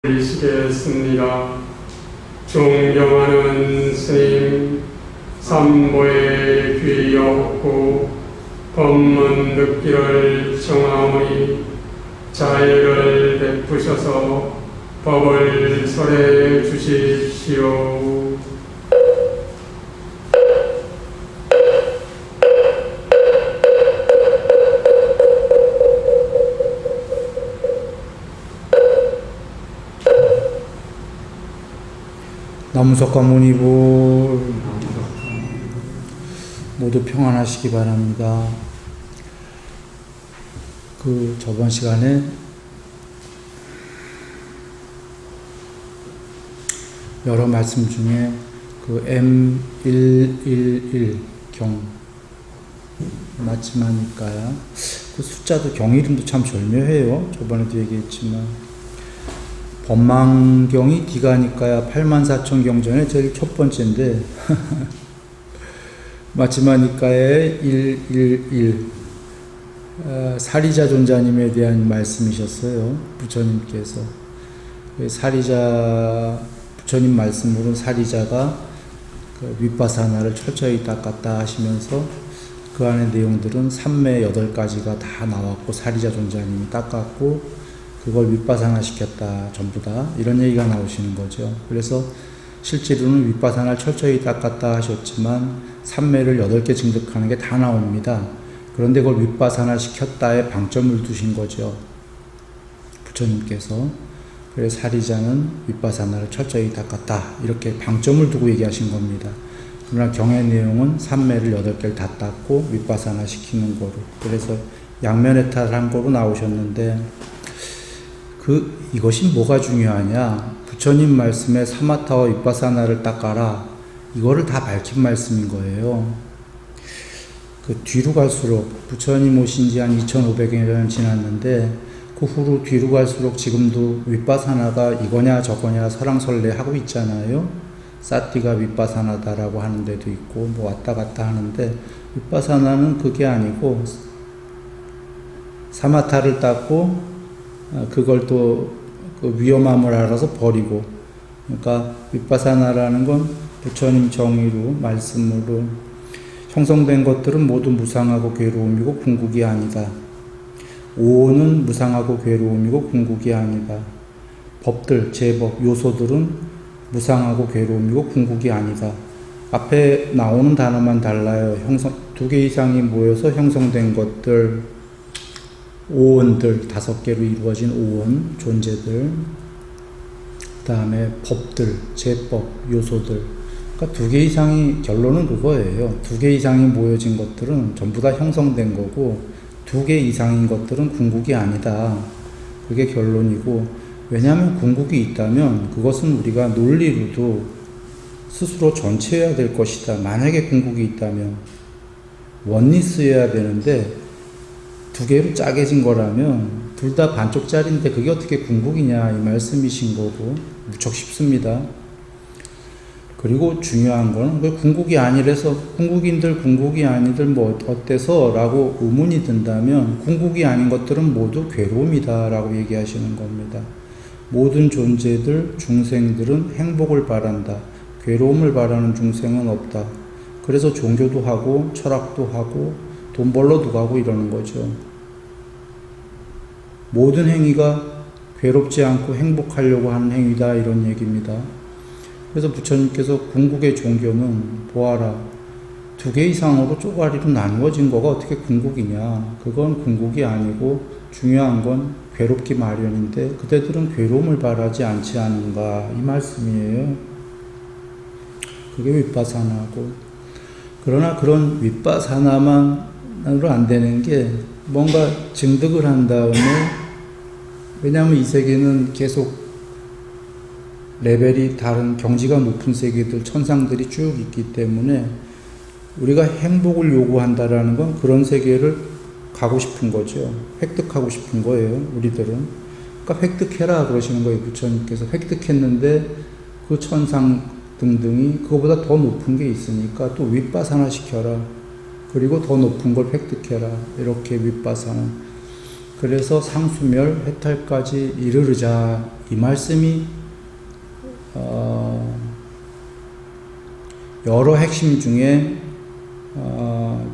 드리시겠습니다. 존경하는 스님, 삼보에 귀엽고 법문 듣기를 청하오니 자애를 베푸셔서 법을 설해 주십시오. 나무석과 문이부 모두 평안하시기 바랍니다. 저번 시간에 여러 말씀 중에 M111 경 맞지만일까요? 숫자도 경 이름도 참 절묘해요. 저번에도 얘기했지만 법망경이 디가니까야 84,000경 전에 제일 첫 번째인데 마지막니까에 111 사리자 존자님에 대한 말씀이셨어요. 부처님께서 부처님 말씀으로 사리자가 윗바사나를 철저히 닦았다 하시면서 그 안의 내용들은 삼매 8가지가 다 나왔고 사리자 존자님이 닦았고 그걸 윗바사나 시켰다 전부 다 이런 얘기가 나오시는 거죠. 그래서 실제로는 윗바사나를 철저히 닦았다 하셨지만 삼매를 8개 증득하는 게 다 나옵니다. 그런데 그걸 윗바사나 시켰다에 방점을 두신 거죠. 부처님께서. 그래서 사리자는 윗바사나를 철저히 닦았다 이렇게 방점을 두고 얘기하신 겁니다. 그러나 경의 내용은 삼매를 8개를 다 닦고 윗바사나 시키는 거로, 그래서 양면해탈한 거로 나오셨는데 이것이 뭐가 중요하냐? 부처님 말씀에 사마타와 윗바사나를 닦아라. 이거를 다 밝힌 말씀인 거예요. 뒤로 갈수록 부처님 오신 지 한 2500여 년 지났는데 그 후로 뒤로 갈수록 지금도 윗바사나가 이거냐 저거냐 설랑설레 하고 있잖아요. 사띠가 윗바사나다라고 하는 데도 있고 뭐 왔다 갔다 하는데 윗바사나는 그게 아니고 사마타를 닦고 그걸 또 위험함을 알아서 버리고, 그러니까 윗바사나라는 건 부처님 정의로 말씀으로 형성된 것들은 모두 무상하고 괴로움이고 궁극이 아니다. 오온은 무상하고 괴로움이고 궁극이 아니다. 법들, 제법, 요소들은 무상하고 괴로움이고 궁극이 아니다. 앞에 나오는 단어만 달라요. 2개 이상이 모여서 형성된 것들, 오온들, 5개로 이루어진 오온, 존재들, 그 다음에 법들, 제법, 요소들. 그러니까 2개 이상이, 결론은 그거예요. 2개 이상이 모여진 것들은 전부 다 형성된 거고, 2개 이상인 것들은 궁극이 아니다. 그게 결론이고, 왜냐하면 궁극이 있다면 그것은 우리가 논리로도 스스로 전체해야 될 것이다. 만약에 궁극이 있다면 원리스여야 되는데 2개로 짜게진 거라면 둘 다 반쪽짜리인데 그게 어떻게 궁극이냐 이 말씀이신 거고, 무척 쉽습니다. 그리고 중요한 거는 왜 궁극이 아니래서 궁극인들 궁극이 아니들 뭐 어때서 라고 의문이 든다면 궁극이 아닌 것들은 모두 괴로움이다 라고 얘기하시는 겁니다. 모든 존재들, 중생들은 행복을 바란다. 괴로움을 바라는 중생은 없다. 그래서 종교도 하고 철학도 하고 돈 벌러도 가고 이러는 거죠. 모든 행위가 괴롭지 않고 행복하려고 하는 행위다 이런 얘기입니다. 그래서 부처님께서 궁극의 종교는 보아라. 2개 이상으로 쪼가리로 나누어진 거가 어떻게 궁극이냐. 그건 궁극이 아니고 중요한 건 괴롭기 마련인데 그대들은 괴로움을 바라지 않지 않는가 이 말씀이에요. 그게 윗바사나고, 그러나 그런 윗바사나만으로 안 되는 게 뭔가 증득을 한 다음에, 왜냐하면 이 세계는 계속 레벨이 다른 경지가 높은 세계들, 천상들이 쭉 있기 때문에 우리가 행복을 요구한다라는 건 그런 세계를 가고 싶은 거죠. 획득하고 싶은 거예요, 우리들은. 그러니까 획득해라 그러시는 거예요, 부처님께서. 획득했는데 그 천상 등등이 그거보다 더 높은 게 있으니까 또 윗바사나 시켜라. 그리고 더 높은 걸 획득해라. 이렇게 윗바사나. 그래서 상수멸 해탈까지 이르르자 이 말씀이 여러 핵심 중에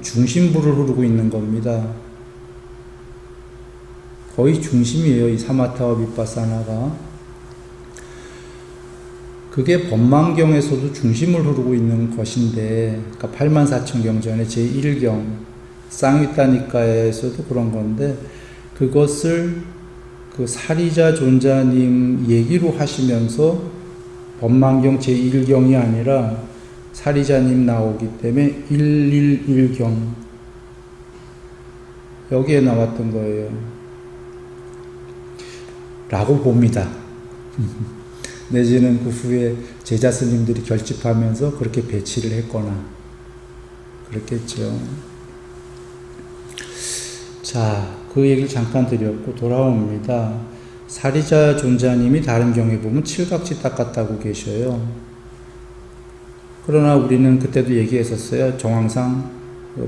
중심부를 흐르고 있는 겁니다. 거의 중심이에요. 이 사마타와 비파사나가. 그게 법망경에서도 중심을 흐르고 있는 것인데, 그러니까 84,000경전의 제1경 쌍위따니까에서도 그런 건데, 그것을 그 사리자 존자님 얘기로 하시면서 법망경 제1경이 아니라 사리자님 나오기 때문에 111경 여기에 나왔던 거예요. 라고 봅니다. 내지는 그 후에 제자 스님들이 결집하면서 그렇게 배치를 했거나 그랬겠죠. 자, 그 얘기를 잠깐 드렸고 돌아옵니다. 사리자 존자님이 다른 경우에 보면 칠각지 닦았다고 계셔요. 그러나 우리는 그때도 얘기했었어요. 정황상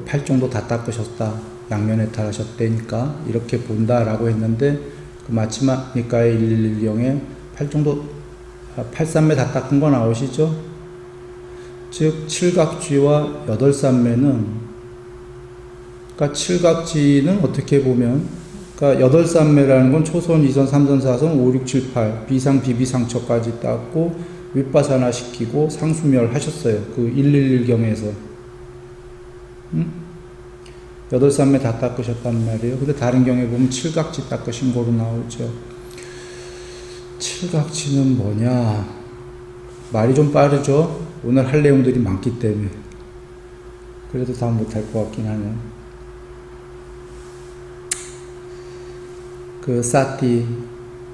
팔 정도 다 닦으셨다. 양면 해탈하셨다니까 이렇게 본다라고 했는데 그 마지막 니까의 111경에 팔 정도 8산매 다 닦은 거 나오시죠? 즉 칠각지와 8산매는 그러니까 칠각지는 어떻게 보면 그러니까 8산매라는 건 초선, 2선, 3선, 4선, 5, 6, 7, 8 비상, 비비상처까지 닦고 윗바사나 시키고 상수멸 하셨어요. 그 111경에서 8산매 다 닦으셨단 말이에요. 근데 다른 경에 보면 칠각지 닦으신 거로 나오죠. 칠각지는 뭐냐? 말이 좀 빠르죠? 오늘 할 내용들이 많기 때문에. 그래도 다 못할 것 같긴 하네. 그 사티,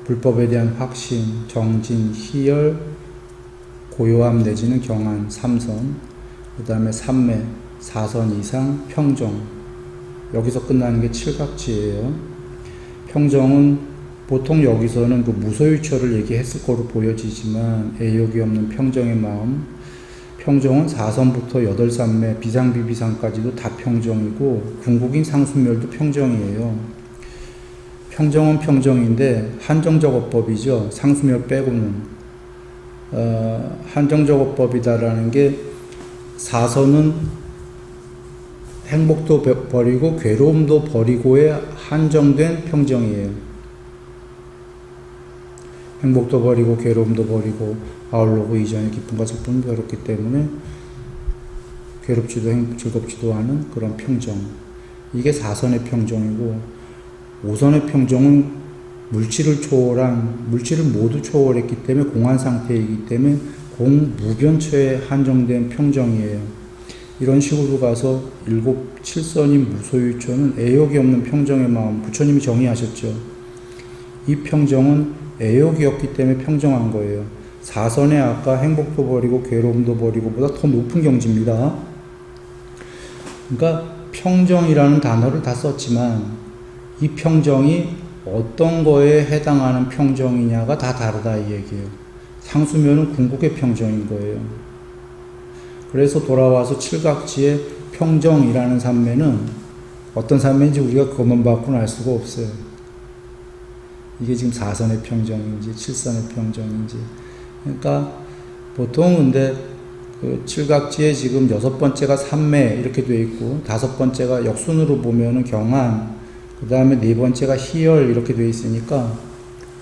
불법에 대한 확신, 정진, 희열, 고요함 내지는 경안, 3선, 그 다음에 3매, 4선 이상, 평정. 여기서 끝나는 게 칠각지예요. 평정은 보통 여기서는 그 무소유처를 얘기했을 거로 보여지지만 애욕이 없는 평정의 마음, 평정은 4선부터 8산매, 비상비비상까지도 다 평정이고 궁극인 상수멸도 평정이에요. 평정은 평정인데 한정적어법이죠. 상수멸 빼고는 한정적어법이다라는 게 4선은 행복도 버리고 괴로움도 버리고의 한정된 평정이에요. 행복도 버리고 괴로움도 버리고 아울러고 이전의 기쁨과 슬픔을 배웠기 때문에 괴롭지도 즐겁지도 않은 그런 평정. 이게 4선의 평정이고 5선의 평정은 물질을 초월한, 물질을 모두 초월했기 때문에 공한 상태이기 때문에 공무변처에 한정된 평정이에요. 이런 식으로 가서 7선인 무소유처는 애욕이 없는 평정의 마음, 부처님이 정의하셨죠. 이 평정은 애욕이 없기 때문에 평정한 거예요. 4선의 아까 행복도 버리고 괴로움도 버리고 보다 더 높은 경지입니다. 그러니까 평정이라는 단어를 다 썼지만 이 평정이 어떤 거에 해당하는 평정이냐가 다 다르다 이 얘기예요. 상수면은 궁극의 평정인 거예요. 그래서 돌아와서 칠각지의 평정이라는 산매는 어떤 산매인지 우리가 그것만 받고는 알 수가 없어요. 이게 지금 4선의 평정인지 7선의 평정인지. 그러니까 보통 근데 그 칠각지에 지금 6번째가 삼매 이렇게 돼 있고 5번째가 역순으로 보면은 경안, 그 다음에 4번째가 희열 이렇게 돼 있으니까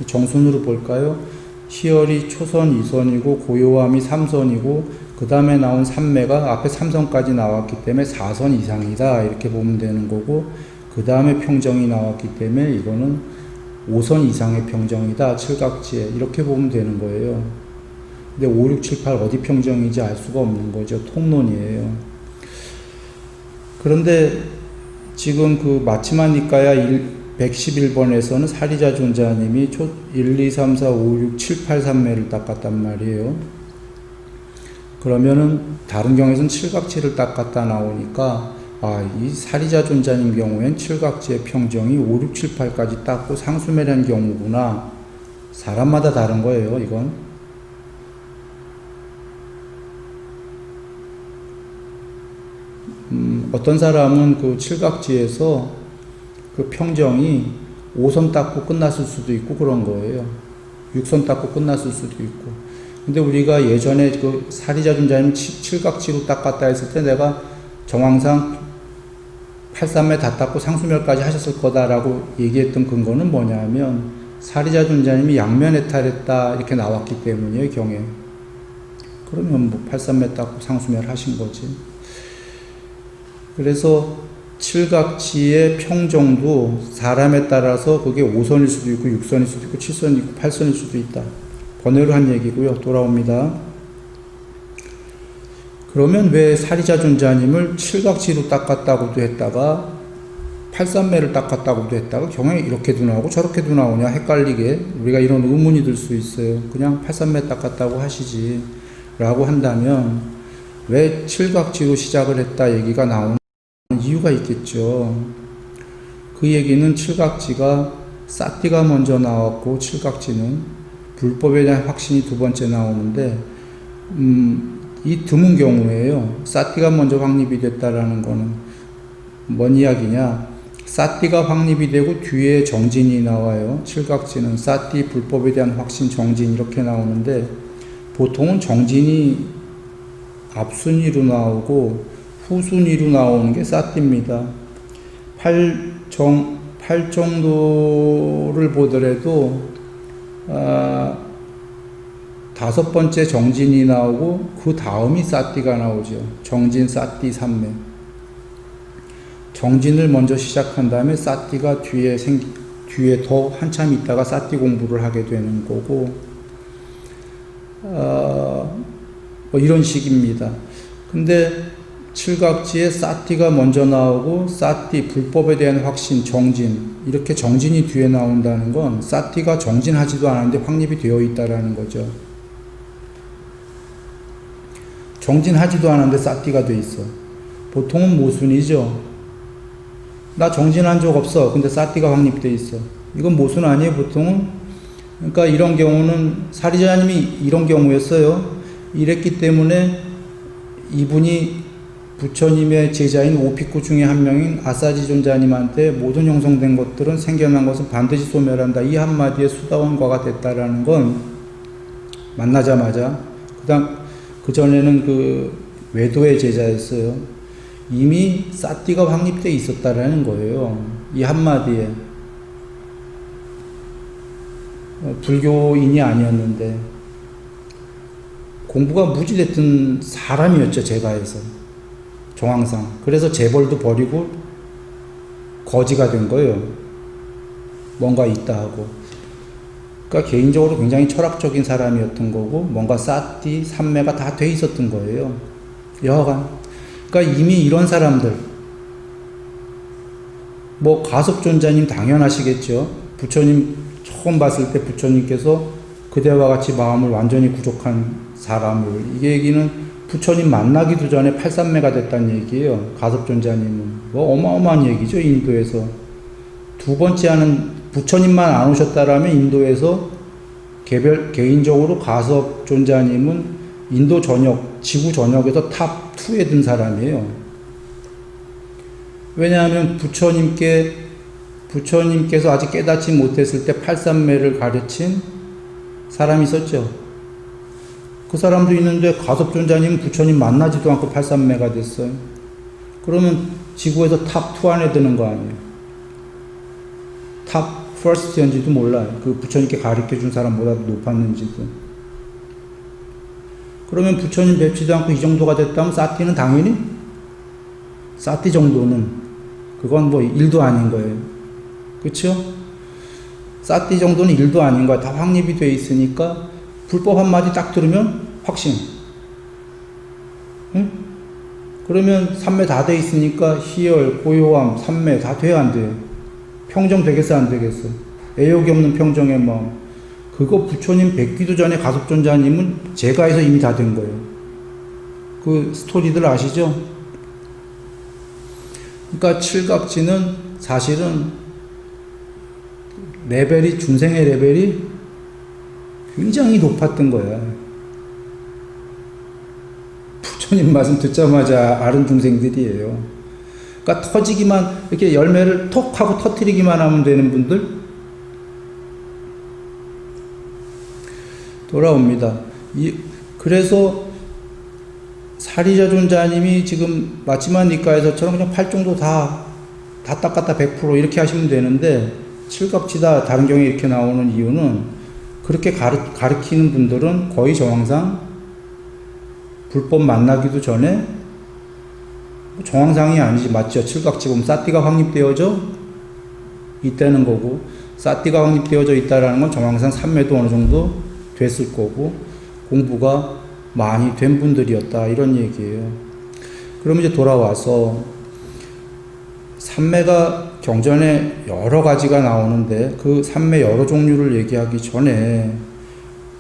정순으로 볼까요? 희열이 초선 2선이고 고요함이 3선이고 그 다음에 나온 삼매가 앞에 3선까지 나왔기 때문에 4선 이상이다 이렇게 보면 되는 거고, 그 다음에 평정이 나왔기 때문에 이거는 5선 이상의 평정이다 칠각지에 이렇게 보면 되는 거예요. 근데 5, 6, 7, 8 어디 평정인지 알 수가 없는 거죠. 통론이에요. 그런데 지금 그 마치만 니까야 111번에서는 사리자 존자님이 1, 2, 3, 4, 5, 6, 7, 8 산매를 닦았단 말이에요. 그러면은 다른 경우에서는 칠각지를 닦았다 나오니까 이 사리자 존자님 경우엔 칠각지의 평정이 5, 6, 7, 8까지 닦고 상수매라는 경우구나. 사람마다 다른 거예요, 이건. 어떤 사람은 그 칠각지에서 그 평정이 5선 닦고 끝났을 수도 있고 그런 거예요. 6선 닦고 끝났을 수도 있고. 근데 우리가 예전에 그 사리자 존자님 칠각지로 닦았다 했을 때 내가 정황상 8삼매 다 닦고 상수멸까지 하셨을 거다라고 얘기했던 근거는 뭐냐면 사리자 존자님이 양면 해탈했다 이렇게 나왔기 때문이에요, 경에. 그러면 뭐 8삼매 닦고 상수멸 하신 거지. 그래서 칠각지의 평정도 사람에 따라서 그게 5선일 수도 있고 6선일 수도 있고 7선일 있고 8선일 수도 있다. 번외로 한 얘기고요. 돌아옵니다. 그러면 왜 사리자 존자님을 칠각지로 닦았다고도 했다가 8삼매를 닦았다고도 했다가 경에 이렇게도 나오고 저렇게도 나오냐 헷갈리게 우리가 이런 의문이 들 수 있어요. 그냥 8삼매 닦았다고 하시지 라고 한다면 왜 칠각지로 시작을 했다 얘기가 나오는 이유가 있겠죠. 그 얘기는 칠각지가 사띠가 먼저 나왔고 칠각지는 불법에 대한 확신이 두 번째 나오는데 이 드문 경우에요. 사띠가 먼저 확립이 됐다라는 거는 뭔 이야기냐? 사띠가 확립이 되고 뒤에 정진이 나와요. 칠각지는 사띠 불법에 대한 확신 정진 이렇게 나오는데 보통은 정진이 앞순위로 나오고 후순위로 나오는 게 사띠입니다. 8정도를 보더라도 다섯 번째 정진이 나오고 그 다음이 사띠가 나오죠. 정진, 사띠, 삼매. 정진을 먼저 시작한 다음에 사띠가 뒤에 더 한참 있다가 사띠 공부를 하게 되는 거고, 뭐 이런 식입니다. 근데 칠각지에 사띠가 먼저 나오고 사띠 불법에 대한 확신 정진 이렇게 정진이 뒤에 나온다는 건 사띠가 정진하지도 않았는데 확립이 되어 있다라는 거죠. 정진하지도 않았는데 사띠가 돼 있어. 보통은 모순이죠. 나 정진한 적 없어. 근데 사띠가 확립돼 있어. 이건 모순 아니에요, 보통은? 그러니까 이런 경우는 사리자님이 이런 경우였어요. 이랬기 때문에 이분이 부처님의 제자인 오피쿠 중에 한 명인 아사지 존자님한테 모든 형성된 것들은 생겨난 것은 반드시 소멸한다. 이 한마디에 수다원과가 됐다라는 건 만나자마자 그 전에는 그 외도의 제자였어요. 이미 사띠가 확립돼 있었다라는 거예요. 이 한마디에. 불교인이 아니었는데 공부가 무지됐던 사람이었죠, 제가에서. 정황상. 그래서 재벌도 버리고 거지가 된 거예요. 뭔가 있다 하고. 그러니까 개인적으로 굉장히 철학적인 사람이었던 거고 뭔가 사띠, 삼매가 다 돼 있었던 거예요. 여하간. 그러니까 이미 이런 사람들 뭐 가섭존자님 당연하시겠죠. 부처님 처음 봤을 때 부처님께서 그대와 같이 마음을 완전히 구족한 사람을 이 얘기는 부처님 만나기도 전에 8삼매가 됐다는 얘기예요. 가섭존자님은. 뭐 어마어마한 얘기죠. 인도에서. 두 번째 하는 부처님만 안 오셨다라면 인도에서 개인적으로 가섭존자님은 인도 전역, 지구 전역에서 탑 2에 든 사람이에요. 왜냐하면 부처님께서 아직 깨닫지 못했을 때 8삼매를 가르친 사람이 있었죠. 그 사람도 있는데 가섭존자님은 부처님 만나지도 않고 8삼매가 됐어요. 그러면 지구에서 탑 2 안에 드는 거 아니에요. 탑 퍼스트였는지도 몰라요. 그 부처님께 가르쳐준 사람보다도 높았는지도. 그러면 부처님 뵙지도 않고 이 정도가 됐다면 사띠는 당연히 사띠 정도는 그건 뭐 일도 아닌 거예요. 그렇죠? 사띠 정도는 일도 아닌 거야. 다 확립이 돼 있으니까 불법 한마디 딱 들으면 확신. 응? 그러면 삼매 다 돼 있으니까 희열, 고요함, 삼매 다 돼야 안 돼. 평정 되겠어 안 되겠어? 애욕이 없는 평정의 마음. 그거 부처님 뵙기도 전에 가섭존자님은 제가에서 이미 다 된 거예요. 그 스토리들 아시죠? 그러니까 칠각지는 사실은 레벨이 중생의 레벨이 굉장히 높았던 거야. 부처님 말씀 듣자마자 아는 중생들이에요. 그러니까 터지기만 이렇게 열매를 톡 하고 터뜨리기만 하면 되는 분들 돌아옵니다. 그래서 사리자존자님이 지금 마지막 니까에서처럼 그냥 팔종도 다 닦았다 100% 이렇게 하시면 되는데, 칠갑지다 다른 경우에 이렇게 나오는 이유는, 그렇게 가르치는 분들은 거의 정황상 불법 만나기도 전에, 정황상이 아니지, 맞죠? 칠각지 보면 사띠가 확립되어져 있다는 거고, 사띠가 확립되어져 있다는 건 정황상 삼매도 어느 정도 됐을 거고, 공부가 많이 된 분들이었다, 이런 얘기예요. 그러면 이제 돌아와서 삼매가 경전에 여러 가지가 나오는데, 그 삼매 여러 종류를 얘기하기 전에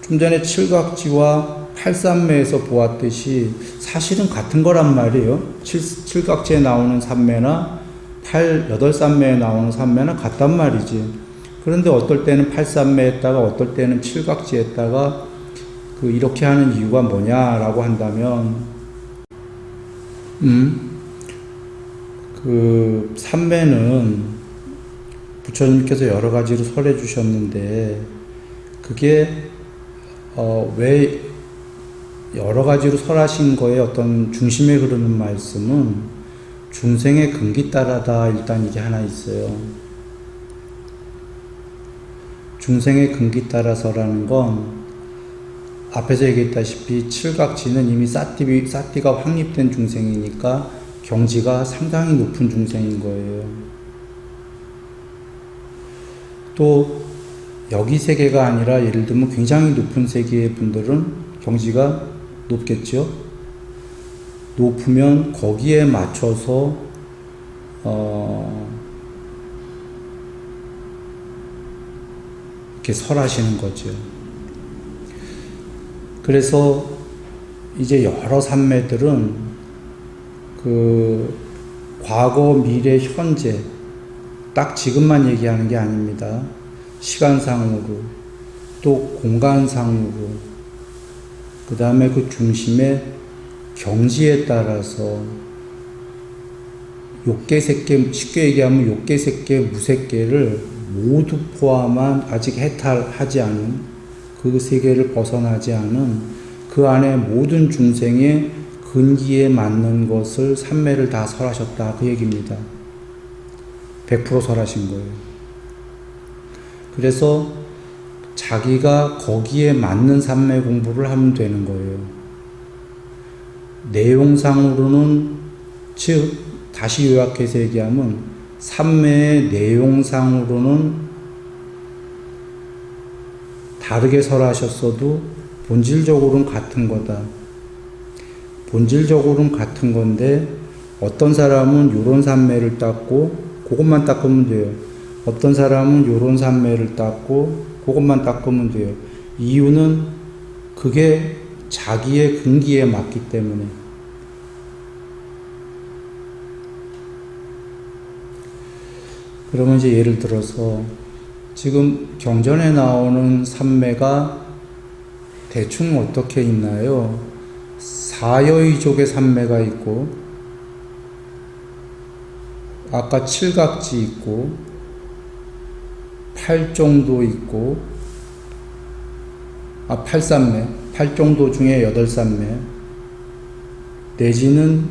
좀 전에 칠각지와 팔삼매에서 보았듯이 사실은 같은 거란 말이에요. 칠각지에 나오는 삼매나 여덟 삼매에 나오는 삼매나 같단 말이지. 그런데 어떨 때는 팔삼매에다가 어떨 때는 칠각지에다가 이렇게 하는 이유가 뭐냐라고 한다면, 삼매는 부처님께서 여러 가지로 설해 주셨는데, 그게 왜 여러 가지로 설하신 거에 어떤 중심에 흐르는 말씀은 중생의 근기 따라다, 일단 이게 하나 있어요. 중생의 근기 따라서라는 건 앞에서 얘기했다시피 칠각지는 이미 사띠가 확립된 중생이니까 경지가 상당히 높은 중생인 거예요. 또 여기 세계가 아니라 예를 들면 굉장히 높은 세계의 분들은 경지가 높겠죠. 높으면 거기에 맞춰서 이렇게 설하시는 거죠. 그래서 이제 여러 삼매들은 과거, 미래, 현재 딱 지금만 얘기하는 게 아닙니다. 시간상으로, 또 공간상으로, 그 다음에 그 중심의 경지에 따라서 욕계색계, 쉽게 얘기하면 욕계색계, 무색계를 모두 포함한, 아직 해탈하지 않은, 그 세계를 벗어나지 않은 그 안에 모든 중생의 근기에 맞는 것을 삼매를 다 설하셨다, 그 얘기입니다. 100% 설하신 거예요. 그래서 자기가 거기에 맞는 삼매 공부를 하면 되는 거예요. 내용상으로는, 즉 다시 요약해서 얘기하면 삼매의 내용상으로는 다르게 설하셨어도 본질적으로는 같은 거다. 본질적으로는 같은 건데, 어떤 사람은 요런 삼매를 닦고 그것만 닦으면 돼요. 어떤 사람은 요런 삼매를 닦고 그것만 닦으면 돼요. 이유는 그게 자기의 근기에 맞기 때문에. 그러면 이제 예를 들어서 지금 경전에 나오는 삼매가 대충 어떻게 있나요? 사여의족의 삼매가 있고, 아까 칠각지 있고, 팔종도 있고, 팔삼매, 팔종도 중에 8삼매, 내지는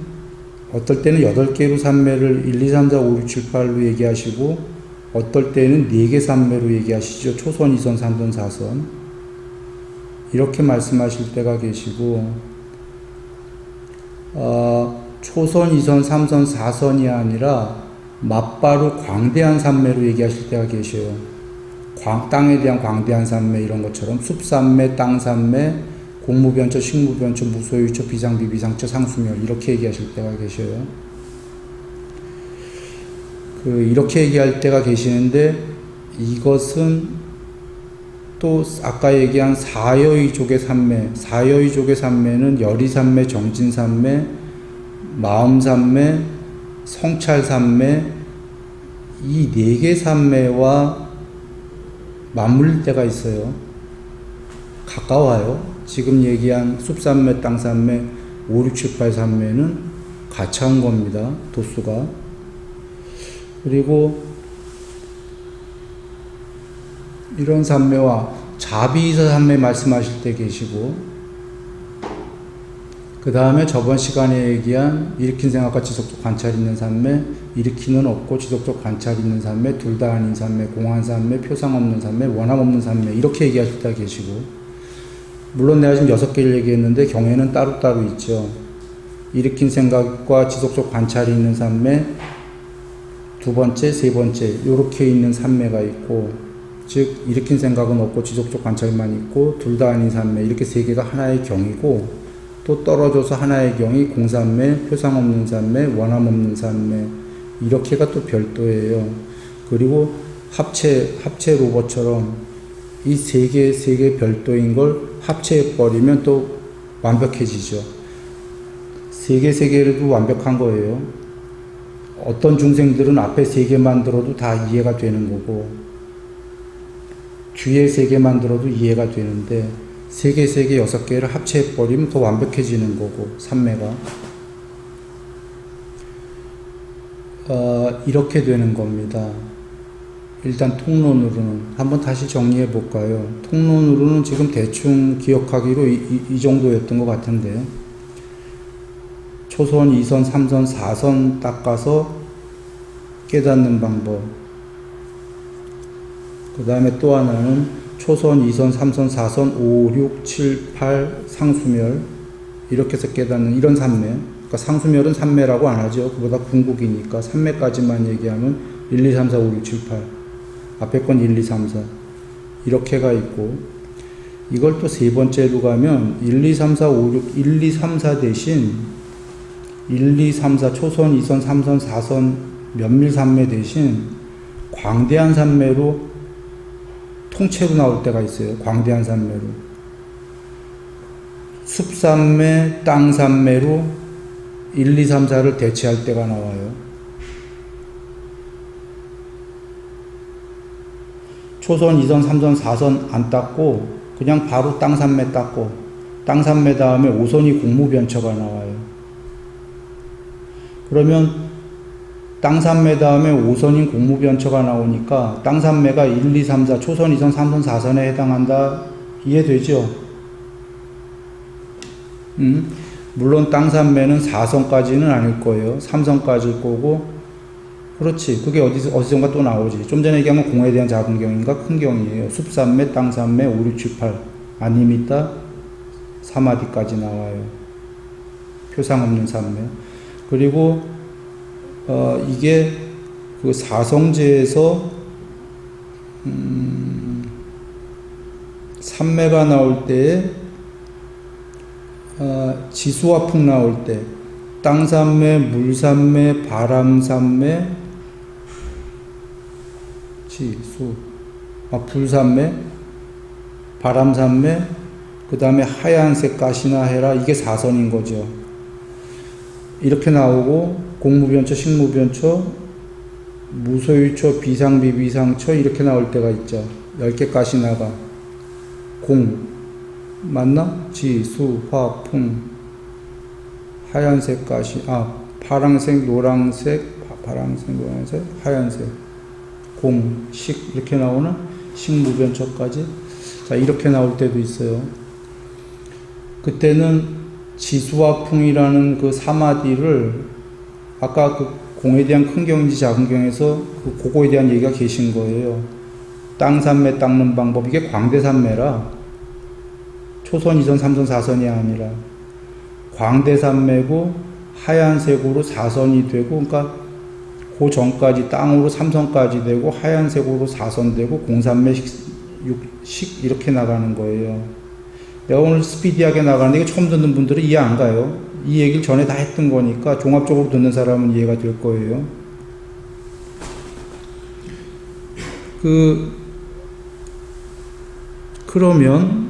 어떨 때는 8개로 삼매를 1, 2, 3, 4, 5, 6, 7, 8로 얘기하시고, 어떨 때는 4개 삼매로 얘기하시죠. 초선, 2선, 3선, 4선. 이렇게 말씀하실 때가 계시고, 초선, 2선, 3선, 4선이 아니라 맞바로 광대한 삼매로 얘기하실 때가 계셔요. 땅에 대한 광대한 삼매, 이런 것처럼 숲삼매, 땅삼매, 공무변처, 식무변처, 무소유처, 비상비비상처, 상수멸, 이렇게 얘기하실 때가 계셔요. 이렇게 얘기할 때가 계시는데, 이것은 또 아까 얘기한 사여의족의 삼매, 사여의족의 삼매는 열의삼매, 정진삼매, 마음삼매, 성찰삼매, 이 4개 삼매와 맞물릴 때가 있어요. 가까워요. 지금 얘기한 숲삼매, 땅삼매, 5, 6, 7, 8 삼매는 가차운 겁니다. 도수가. 그리고 이런 삼매와 자비이사 삼매 말씀하실 때 계시고, 그 다음에 저번 시간에 얘기한 일으킨 생각과 지속적 관찰 있는 삼매, 일으키는 없고 지속적 관찰 있는 삼매, 둘 다 아닌 삼매, 공한 삼매, 표상 없는 삼매, 원함 없는 삼매, 이렇게 얘기하실 때 계시고, 물론 내가 지금 6개를 얘기했는데 경에는 따로따로 있죠. 일으킨 생각과 지속적 관찰이 있는 삼매, 두 번째, 세 번째 이렇게 있는 삼매가 있고, 즉 일으킨 생각은 없고 지속적 관찰만 있고 둘 다 아닌 삼매, 이렇게 세 개가 하나의 경이고, 또 떨어져서 하나의 경이 공삼매, 표상 없는 삼매, 원함 없는 삼매, 이렇게가 또 별도예요. 그리고 합체 로봇처럼 이 세 개 별도인 걸 합체해버리면 또 완벽해지죠. 세 개도 완벽한 거예요. 어떤 중생들은 앞에 3개 만들어도 다 이해가 되는 거고, 뒤에 3개 만들어도 이해가 되는데, 3개, 6개를 합체해버리면 더 완벽해지는 거고, 삼매가. 이렇게 되는 겁니다. 일단 통론으로는. 한번 다시 정리해 볼까요? 통론으로는 지금 대충 기억하기로 이 정도였던 것 같은데, 초선, 2선, 3선, 4선 닦아서 깨닫는 방법. 그 다음에 또 하나는 초선, 2선, 3선, 4선, 5, 6, 7, 8 상수멸, 이렇게 해서 깨닫는 이런 삼매. 그러니까 상수멸은 삼매라고 안 하죠. 그보다 궁극이니까 삼매까지만 얘기하면 1, 2, 3, 4, 5, 6, 7, 8 앞에 건 1, 2, 3, 4 이렇게가 있고, 이걸 또 세 번째로 가면 1, 2, 3, 4, 5, 6, 1, 2, 3, 4 대신 1, 2, 3, 4 초선, 2선, 3선, 4선 면밀 삼매 대신 광대한 삼매로 통째로 나올 때가 있어요. 광대한 삼매로. 숲삼매, 땅삼매로 1, 2, 3, 4를 대체할 때가 나와요. 초선, 2선, 3선, 4선 안 닦고 그냥 바로 땅삼매 닦고, 땅삼매 다음에 5선이 공무변처가 나와요. 그러면 땅삼매 다음에 5선인 공무변처가 나오니까 땅삼매가 1, 2, 3, 4 초선, 2선, 3선, 4선에 해당한다. 이해되죠? 물론 땅삼매는 4선까지는 아닐 거예요. 3선까지일 거고. 그렇지. 그게 어디선가 또 나오지. 좀 전에 얘기하면 공에 대한 작은 경인가 큰 경이에요. 숲삼매, 땅삼매, 5, 6, 7, 8 아니미따 사마디까지 나와요. 표상 없는 삼매. 그리고 이게 그 사성제에서 삼매가 나올 때, 지수화풍 나올 때 땅삼매, 물삼매, 바람삼매, 불삼매, 바람삼매, 그 다음에 하얀색 가시나 해라, 이게 사선인 거죠. 이렇게 나오고 공무변처, 식무변처, 무소유처, 비상비비상처 이렇게 나올 때가 있죠. 10개 가시나가 공 맞나? 지, 수, 화, 풍, 하얀색 가시, 파랑색, 노랑색, 파랑색, 노란색, 하얀색, 공, 식 이렇게 나오는 식무변처까지. 자, 이렇게 나올 때도 있어요. 그때는 지수화풍이라는 그 사마디를 아까 그 공에 대한 큰 경인지 작은 경에서 그거에 대한 얘기가 계신 거예요. 땅삼매 닦는 방법, 이게 광대삼매라. 초선, 2선, 3선, 4선이 아니라 광대삼매고 하얀색으로 4선이 되고, 그러니까 그 전까지 땅으로 3선까지 되고 하얀색으로 4선 되고 공삼매, 6식 이렇게 나가는 거예요. 내가 오늘 스피디하게 나가는데 이거 처음 듣는 분들은 이해 안 가요. 이 얘기를 전에 다 했던 거니까 종합적으로 듣는 사람은 이해가 될 거예요. 그러면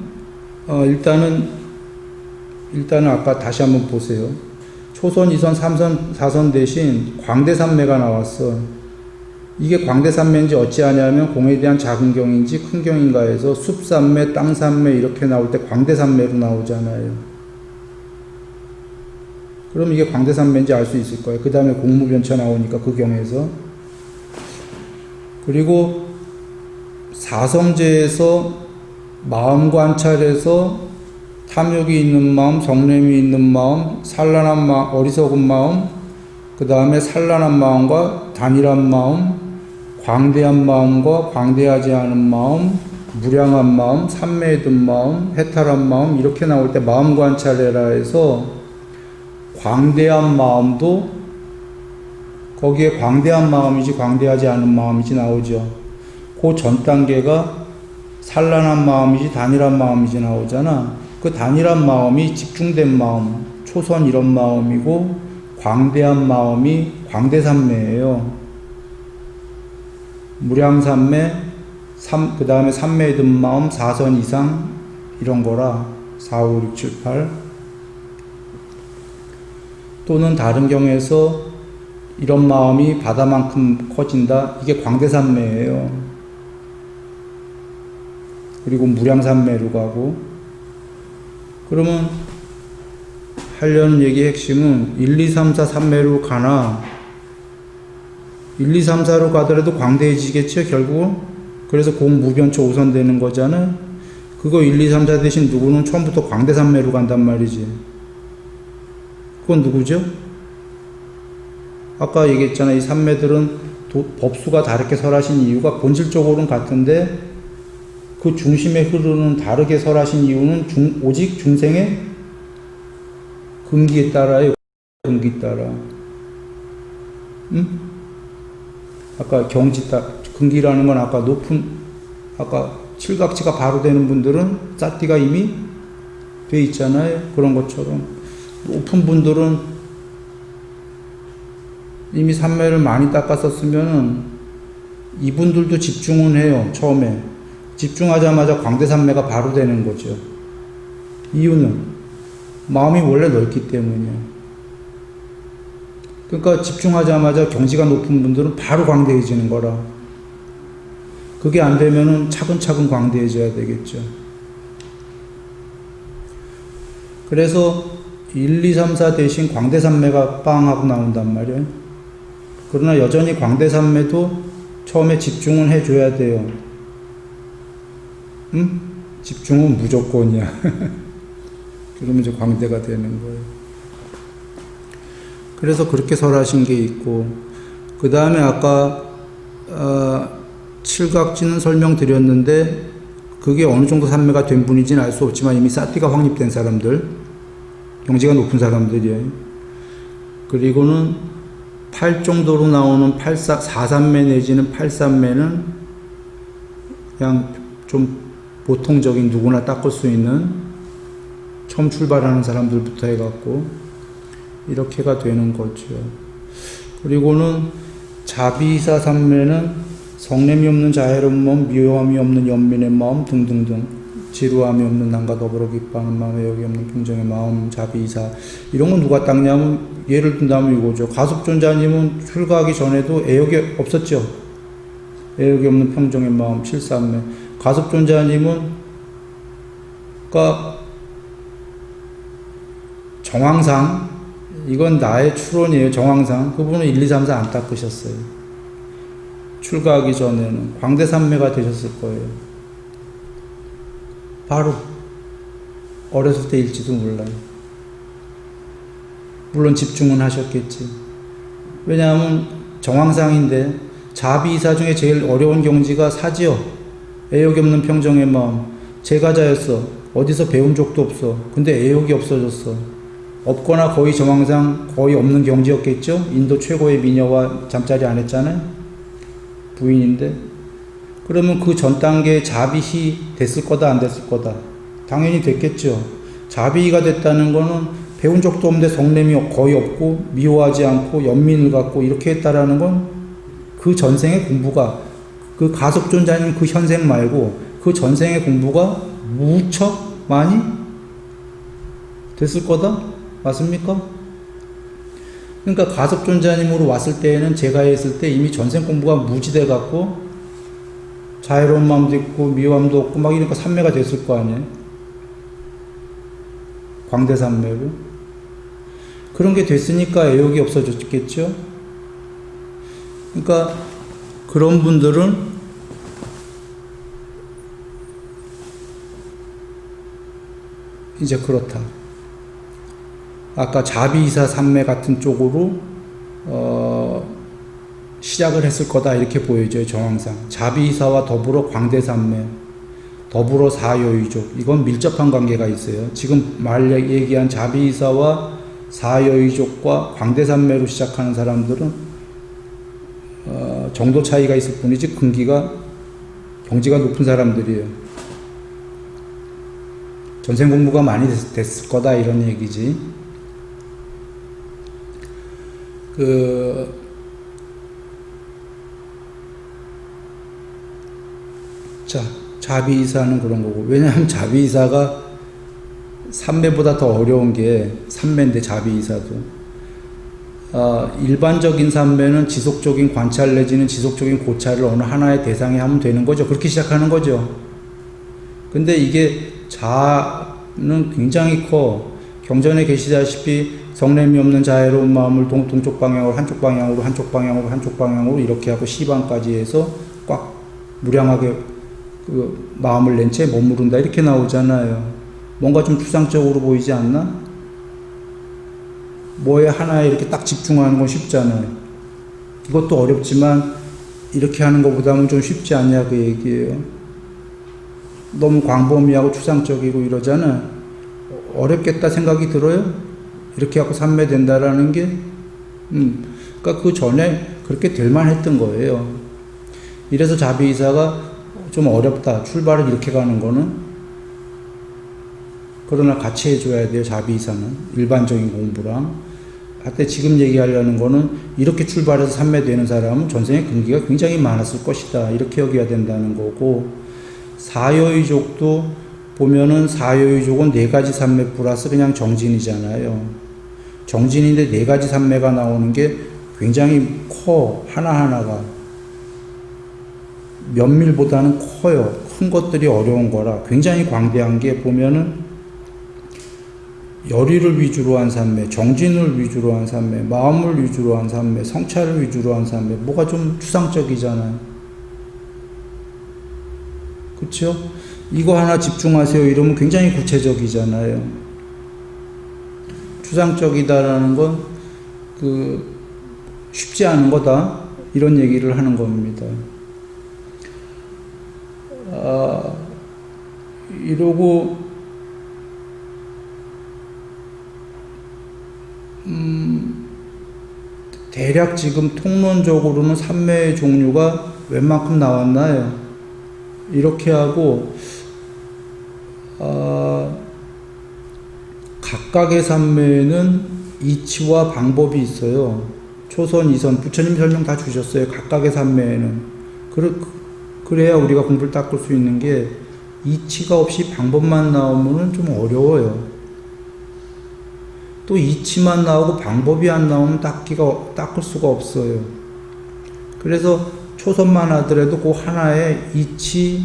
일단은 아까 다시 한번 보세요. 초선, 2선, 3선, 4선 대신 광대삼매가 나왔어. 이게 광대삼매인지 어찌하냐면 공에 대한 작은 경인지 큰 경인가 해서 숲삼매, 땅삼매 이렇게 나올 때 광대삼매로 나오잖아요. 그럼 이게 광대삼매인지 알 수 있을 거예요. 그 다음에 공무변처 나오니까 그 경에서. 그리고 사성제에서 마음 관찰에서 탐욕이 있는 마음, 정냄이 있는 마음, 산란한 마음, 어리석은 마음, 그 다음에 산란한 마음과 단일한 마음, 광대한 마음과 광대하지 않은 마음, 무량한 마음, 삼매에 든 마음, 해탈한 마음, 이렇게 나올 때 마음 관찰해라 해서 광대한 마음도 거기에 광대한 마음이지 광대하지 않은 마음이지 나오죠. 그 전 단계가 산란한 마음이지 단일한 마음이지 나오잖아. 그 단일한 마음이 집중된 마음, 초선 이런 마음이고 광대한 마음이 광대삼매예요. 무량삼매, 그 다음에 삼매에 든 마음 4선 이상 이런 거라 4, 5, 6, 7, 8 또는 다른 경우에서 이런 마음이 바다만큼 커진다. 이게 광대삼매예요. 그리고 무량삼매로 가고 그러면 하려는 얘기의 핵심은 1, 2, 3, 4, 3매로 가나 1, 2, 3, 4로 가더라도 광대해지겠죠 결국은. 그래서 공무변초 우선 되는 거잖아요. 그거 1, 2, 3, 4 대신 누구는 처음부터 광대삼매로 간단 말이지. 그건 누구죠? 아까 얘기했잖아. 이 삼매들은 법수가 다르게 설하신 이유가 본질적으로는 같은데 그 중심에 흐르는 다르게 설하신 이유는 오직 중생의 근기에 따라요. 근기 따라. 응? 아까 근기라는 건 아까 아까 칠각지가 바로 되는 분들은 싸띠가 이미 돼 있잖아요. 그런 것처럼. 높은 분들은 이미 삼매를 많이 닦았었으면은 이분들도 집중은 해요. 처음에. 집중하자마자 광대삼매가 바로 되는 거죠. 이유는 마음이 원래 넓기 때문이에요. 그러니까 집중하자마자 경지가 높은 분들은 바로 광대해지는 거라. 그게 안 되면은 차근차근 광대해져야 되겠죠. 그래서 1, 2, 3, 4 대신 광대삼매가 빵 하고 나온단 말이에요. 그러나 여전히 광대삼매도 처음에 집중은 해줘야 돼요. 응? 집중은 무조건이야. 그러면 이제 광대가 되는 거예요. 그래서 그렇게 설하신 게 있고, 그 다음에 아까 칠각지는 설명드렸는데 그게 어느 정도 삼매가 된 분인지는 알 수 없지만 이미 사띠가 확립된 사람들, 경지가 높은 사람들이에요. 그리고는 8 정도로 나오는 4삼매 내지는 8삼매는 그냥 좀 보통적인 누구나 닦을 수 있는 처음 출발하는 사람들부터 해갖고 이렇게가 되는 거죠. 그리고는 자비사 삼매는 성냄이 없는 자애로운 마음, 미워함이 없는 연민의 마음 등등등, 지루함이 없는 남과 더불어 기뻐하는 마음, 애욕이 없는 평정의 마음, 자비사. 이런 건 누가 닦냐면 예를 든다면 이거죠. 가섭존자님은 출가하기 전에도 애욕이 없었죠. 애욕이 없는 평정의 마음, 7삼매. 가섭존자님은 그러니까 정황상 이건 나의 추론이에요. 정황상 그분은 1, 2, 3, 4 안 닦으셨어요. 출가하기 전에는 광대삼매가 되셨을 거예요. 바로 어렸을 때일지도 몰라요. 물론 집중은 하셨겠지. 왜냐하면 정황상인데 자비이사 중에 제일 어려운 경지가 사지요. 애욕이 없는 평정의 마음. 제가자였어. 어디서 배운 적도 없어. 근데 애욕이 없어졌어. 없거나 거의 정황상 거의 없는 경지였겠죠. 인도 최고의 미녀와 잠자리 안 했잖아요. 부인인데. 그러면 그 전 단계에 자비시 됐을 거다 안 됐을 거다. 당연히 됐겠죠. 자비가 됐다는 거는 배운 적도 없는데 성냄이 거의 없고 미워하지 않고 연민을 갖고 이렇게 했다라는 건 그 전생의 공부가, 그 가섭존자님 그 현생 말고 그 전생의 공부가 무척 많이 됐을 거다? 맞습니까? 그러니까 가섭존자님으로 왔을 때에는 제가 했을 때 이미 전생 공부가 무지돼 갖고 자애로운 마음도 있고 미워함도 없고 막 이러니까 삼매가 됐을 거 아니에요? 광대삼매로. 그런 게 됐으니까 애욕이 없어졌겠죠? 그러니까 그런 분들은 이제 그렇다. 아까 자비이사 삼매 같은 쪽으로 시작을 했을 거다 이렇게 보여져요. 정황상 자비이사와 더불어 광대산매, 더불어 사여의족, 이건 밀접한 관계가 있어요. 지금 얘기한 자비이사와 사여의족과 광대산매로 시작하는 사람들은 정도 차이가 있을 뿐이지 경지가 높은 사람들이에요. 전생 공부가 많이 됐을 거다 이런 얘기지. 자, 자비이사는 그런 거고, 왜냐하면 자비이사가 삼매보다 더 어려운 게 삼매인데, 자비이사도 일반적인 삼매는 지속적인 관찰 내지는 지속적인 고찰을 어느 하나의 대상에 하면 되는 거죠. 그렇게 시작하는 거죠. 근데 이게 자는 굉장히 커. 경전에 계시다시피 성냄이 없는 자애로운 마음을 동쪽 방향으로, 한쪽 방향으로, 한쪽 방향으로, 한쪽 방향으로 이렇게 하고 시방까지 해서 꽉 무량하게 그 마음을 낸 채 머무른다 이렇게 나오잖아요. 뭔가 좀 추상적으로 보이지 않나? 뭐에 하나에 이렇게 딱 집중하는 건 쉽잖아요. 이것도 어렵지만 이렇게 하는 것보다는 좀 쉽지 않냐 그 얘기예요. 너무 광범위하고 추상적이고 이러잖아. 어렵겠다 생각이 들어요? 이렇게 하고 삼매된다라는 게 그러니까 그 전에 그렇게 될만 했던 거예요. 이래서 자비이사가 좀 어렵다. 출발을 이렇게 가는 거는. 그러나 같이 해줘야 돼요. 자비이사는 일반적인 공부랑. 하여튼 지금 얘기하려는 거는 이렇게 출발해서 삼매되는 사람은 전생에 근기가 굉장히 많았을 것이다. 이렇게 여겨야 된다는 거고, 사여의족도 보면은 사여의족은 4가지 삼매 플러스 그냥 정진이잖아요. 정진인데 4가지 삼매가 나오는 게 굉장히 커. 하나하나가 면밀보다는 커요. 큰 것들이 어려운 거라 굉장히 광대한 게 보면은 열의를 위주로 한 삼매, 정진을 위주로 한 삼매, 마음을 위주로 한 삼매, 성찰을 위주로 한 삼매, 뭐가 좀 추상적이잖아요. 그쵸? 이거 하나 집중하세요 이러면 굉장히 구체적이잖아요. 추상적이다라는 건 쉽지 않은 거다 이런 얘기를 하는 겁니다. 이러고 대략 지금 통론적으로는 삼매의 종류가 웬만큼 나왔나요? 이렇게 하고 각각의 삼매에는 이치와 방법이 있어요. 초선, 이선, 부처님 설명 다 주셨어요. 각각의 삼매에는. 그래야 우리가 공부를 닦을 수 있는 게, 이치가 없이 방법만 나오면 좀 어려워요. 또 이치만 나오고 방법이 안 나오면 닦을 수가 없어요. 그래서 초선만 하더라도 그 하나의 이치,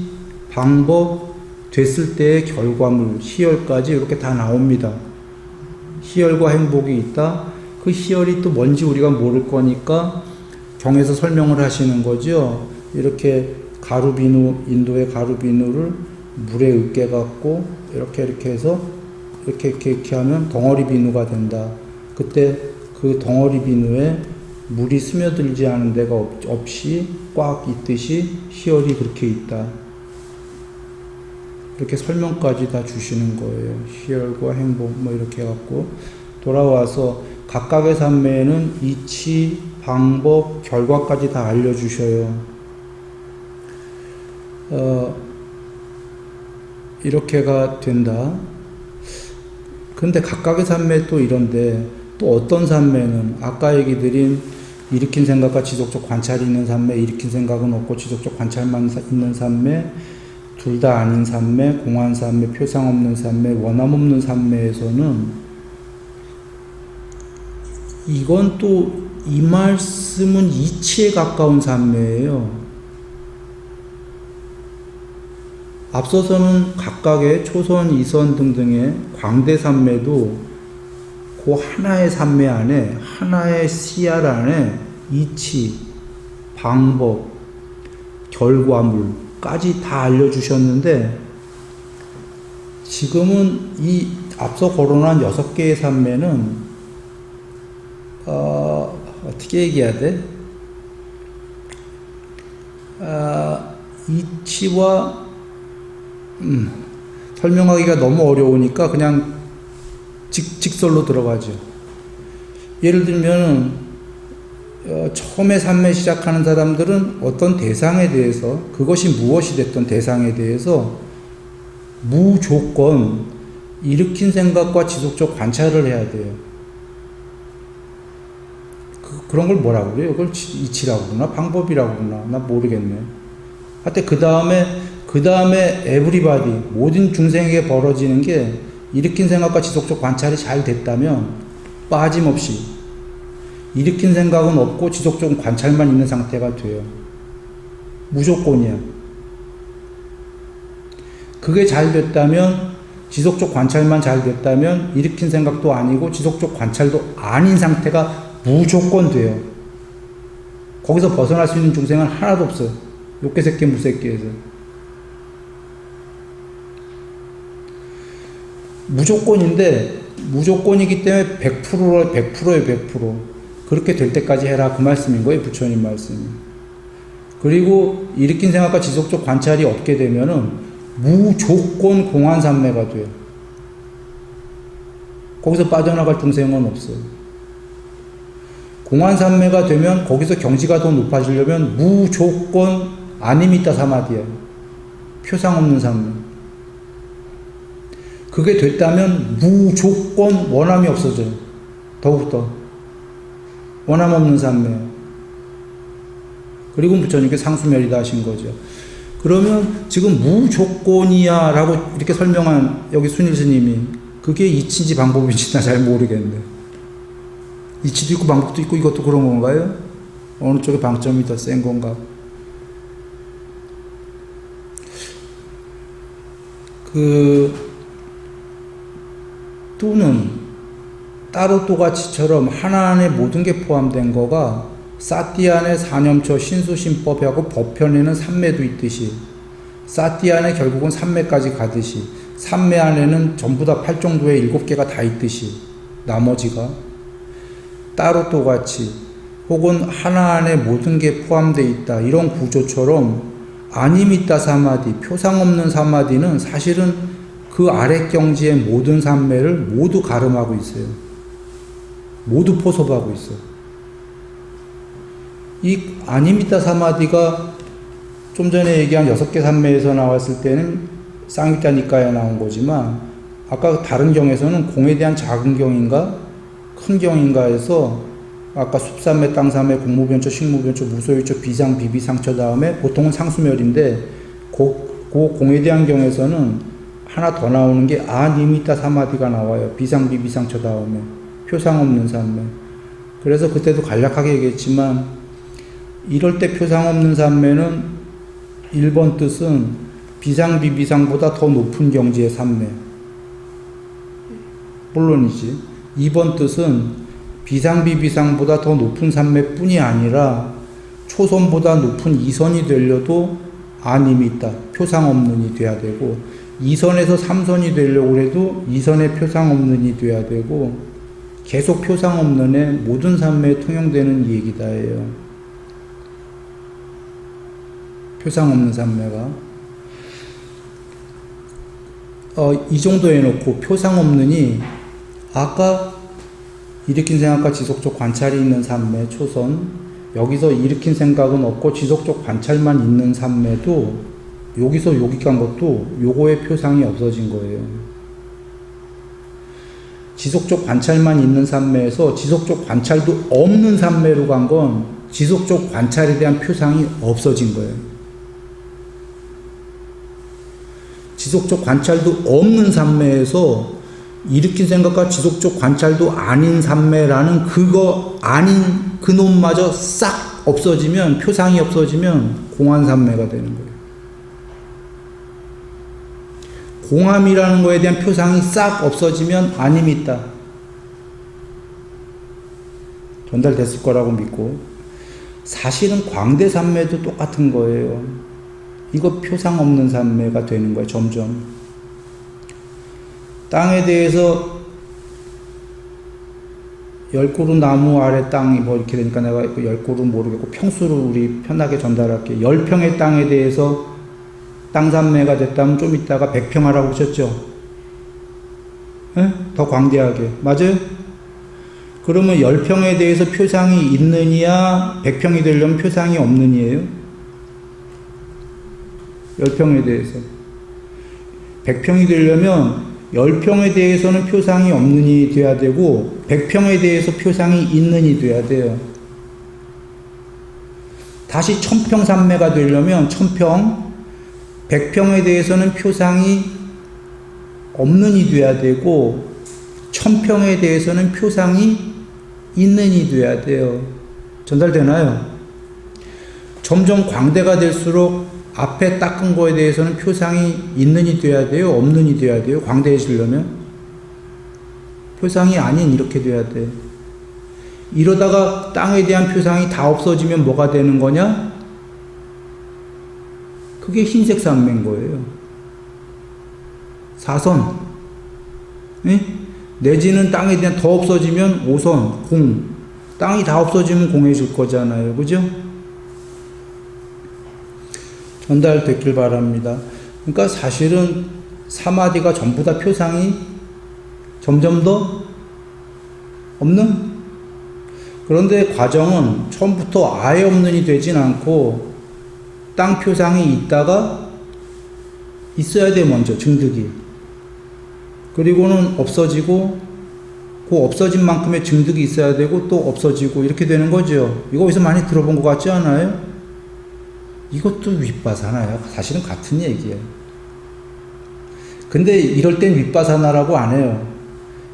방법 됐을 때의 결과물, 희열까지 이렇게 다 나옵니다. 희열과 행복이 있다. 그 희열이 또 뭔지 우리가 모를 거니까 경에서 설명을 하시는 거죠. 이렇게 가루비누, 인도의 가루비누를 물에 으깨갖고 이렇게 해서 이렇게 하면 덩어리 비누가 된다. 그때 그 덩어리 비누에 물이 스며들지 않은 데가 없이 꽉 있듯이 희열이 그렇게 있다. 이렇게 설명까지 다 주시는 거예요. 희열과 행복 뭐 이렇게 해갖고 돌아와서 각각의 삼매에는 이치, 방법, 결과까지 다 알려주셔요. 이렇게가 된다. 근데 각각의 삼매 또 이런데, 또 어떤 삼매는 아까 얘기 드린 일으킨 생각과 지속적 관찰이 있는 삼매, 일으킨 생각은 없고 지속적 관찰만 있는 삼매, 둘 다 아닌 삼매, 공한 삼매, 표상 없는 삼매, 원함 없는 삼매에서는 이건 또 이 말씀은 이치에 가까운 삼매예요. 앞서서는 각각의 초선, 이선 등등의 광대 삼매도 그 하나의 삼매 안에, 하나의 씨알 안에 이치, 방법, 결과물까지 다 알려주셨는데, 지금은 이 앞서 거론한 6개의 산매는 어떻게 얘기해야 돼? 이치와 설명하기가 너무 어려우니까 그냥 직설로 들어가죠. 예를 들면 처음에 산매 시작하는 사람들은 어떤 대상에 대해서, 그것이 무엇이 됐던 대상에 대해서 무조건 일으킨 생각과 지속적 관찰을 해야 돼요. 그런 걸 뭐라고 그래요? 그걸 이치라고 그러나 방법이라고 그러나 나 모르겠네. 하여튼 그 다음에 에브리바디, 모든 중생에게 벌어지는 게 일으킨 생각과 지속적 관찰이 잘 됐다면 빠짐없이 일으킨 생각은 없고 지속적 관찰만 있는 상태가 돼요. 무조건이야. 그게 잘 됐다면, 지속적 관찰만 잘 됐다면 일으킨 생각도 아니고 지속적 관찰도 아닌 상태가 무조건 돼요. 거기서 벗어날 수 있는 중생은 하나도 없어요. 욕계새끼 무새끼에서. 무조건인데, 무조건이기 때문에 100%예요, 100%. 그렇게 될 때까지 해라. 그 말씀인 거예요, 부처님 말씀이. 그리고 일으킨 생각과 지속적 관찰이 없게 되면은 무조건 공안삼매가 돼요. 거기서 빠져나갈 중생은 없어요. 공안삼매가 되면 거기서 경지가 더 높아지려면 무조건 아니미타 사마디야. 표상 없는 삼매. 그게 됐다면 무조건 원함이 없어져요. 더욱더 원함 없는 삼매예요. 그리고 부처님께 상수멸이다 하신 거죠. 그러면 지금 무조건이야 라고 이렇게 설명한 여기 순일 스님이, 그게 이치인지 방법인지 나 잘 모르겠네. 이치도 있고 방법도 있고 이것도 그런 건가요? 어느 쪽에 방점이 더 센 건가? 또는 따로 또같이처럼 하나 안에 모든 게 포함된 거가 사띠 안에 사념처 신수신법하고 법편에는 삼매도 있듯이, 사띠 안에 결국은 삼매까지 가듯이, 삼매 안에는 전부 다 8정도의 7개가 다 있듯이, 나머지가 따로 또같이 혹은 하나 안에 모든 게 포함되어 있다, 이런 구조처럼 아니미타 사마디, 표상 없는 사마디는 사실은 그 아래 경지의 모든 삼매를 모두 가름하고 있어요. 모두 포섭하고 있어요. 이 아니미타 사마디가 좀 전에 얘기한 6개 삼매에서 나왔을 때는 쌍유타 니까에 나온 거지만, 아까 다른 경에서는 공에 대한 작은 경인가 큰 경인가에서 아까 숲삼매, 땅삼매, 공무변처, 식무변처, 무소유처, 비상, 비비상처 다음에 보통은 상수멸인데, 그 공에 대한 경에서는 하나 더 나오는 게 아니미타 사마디가 나와요. 비상, 비비상처 다음에 표상 없는 삼매. 그래서 그때도 간략하게 얘기했지만, 이럴 때 표상 없는 삼매는 1번 뜻은 비상, 비비상보다 더 높은 경지의 삼매. 물론이지. 2번 뜻은 비상, 비비상보다 더 높은 삼매뿐이 아니라 초선보다 높은 이선이 되려도 아니미타, 표상 없는이 돼야 되고, 2선에서 3선이 되려고 해도 2선에 표상 없는이 돼야 되고, 계속 표상 없는에 모든 삼매에 통용되는 얘기다예요. 표상 없는 삼매가 이 정도 해놓고 표상 없는이 아까 일으킨 생각과 지속적 관찰이 있는 삼매 초선, 여기서 일으킨 생각은 없고 지속적 관찰만 있는 삼매도 여기서 여기 간 것도 요거의 표상이 없어진 거예요. 지속적 관찰만 있는 삼매에서 지속적 관찰도 없는 삼매로 간 건 지속적 관찰에 대한 표상이 없어진 거예요. 지속적 관찰도 없는 삼매에서 일으킨 생각과 지속적 관찰도 아닌 삼매라는 그거 아닌 그놈마저 싹 없어지면, 표상이 없어지면 공안삼매가 되는 거예요. 공함이라는 거에 대한 표상이 싹 없어지면 아니미타. 전달됐을 거라고 믿고, 사실은 광대삼매도 똑같은 거예요. 이거 표상 없는 삼매가 되는 거예요, 점점. 땅에 대해서 10그루 나무 아래 땅이 뭐 이렇게 되니까 내가 10그루 모르겠고 평수로 우리 편하게 전달할게. 10평의 땅에 대해서 땅 산매가 됐다면 좀 이따가 100평 하라고 하셨죠? 예? 더 광대하게. 맞아요? 그러면 10평에 대해서 표상이 있느냐, 100평이 되려면 표상이 없느냐예요? 10평에 대해서. 100평이 되려면 10평에 대해서는 표상이 없느니 돼야 되고 100평에 대해서 표상이 있느니 돼야 돼요. 다시 1000평 산매가 되려면 1000평, 100평에 대해서는 표상이 없느니 돼야 되고 1000평에 대해서는 표상이 있느니 돼야 돼요. 전달되나요? 점점 광대가 될수록 앞에 닦은 거에 대해서는 표상이 있느니 돼야 돼요? 없느니 돼야 돼요? 광대해지려면? 표상이 아닌 이렇게 돼야 돼. 이러다가 땅에 대한 표상이 다 없어지면 뭐가 되는 거냐? 그게 흰색 산매인 거예요. 사선. 네? 내지는 땅에 대한 더 없어지면 오선, 공. 땅이 다 없어지면 공해질 거잖아요. 그죠? 전달됐길 바랍니다. 그러니까 사실은 사마디가 전부 다 표상이 점점 더 없는? 그런데 과정은 처음부터 아예 없는이 되진 않고 땅 표상이 있다가 있어야 돼. 먼저 증득이. 그리고는 없어지고 그 없어진 만큼의 증득이 있어야 되고 또 없어지고 이렇게 되는 거죠. 이거 어디서 많이 들어본 것 같지 않아요? 이것도 윗바사나야. 사실은 같은 얘기예요. 근데 이럴 땐 윗바사나라고 안 해요.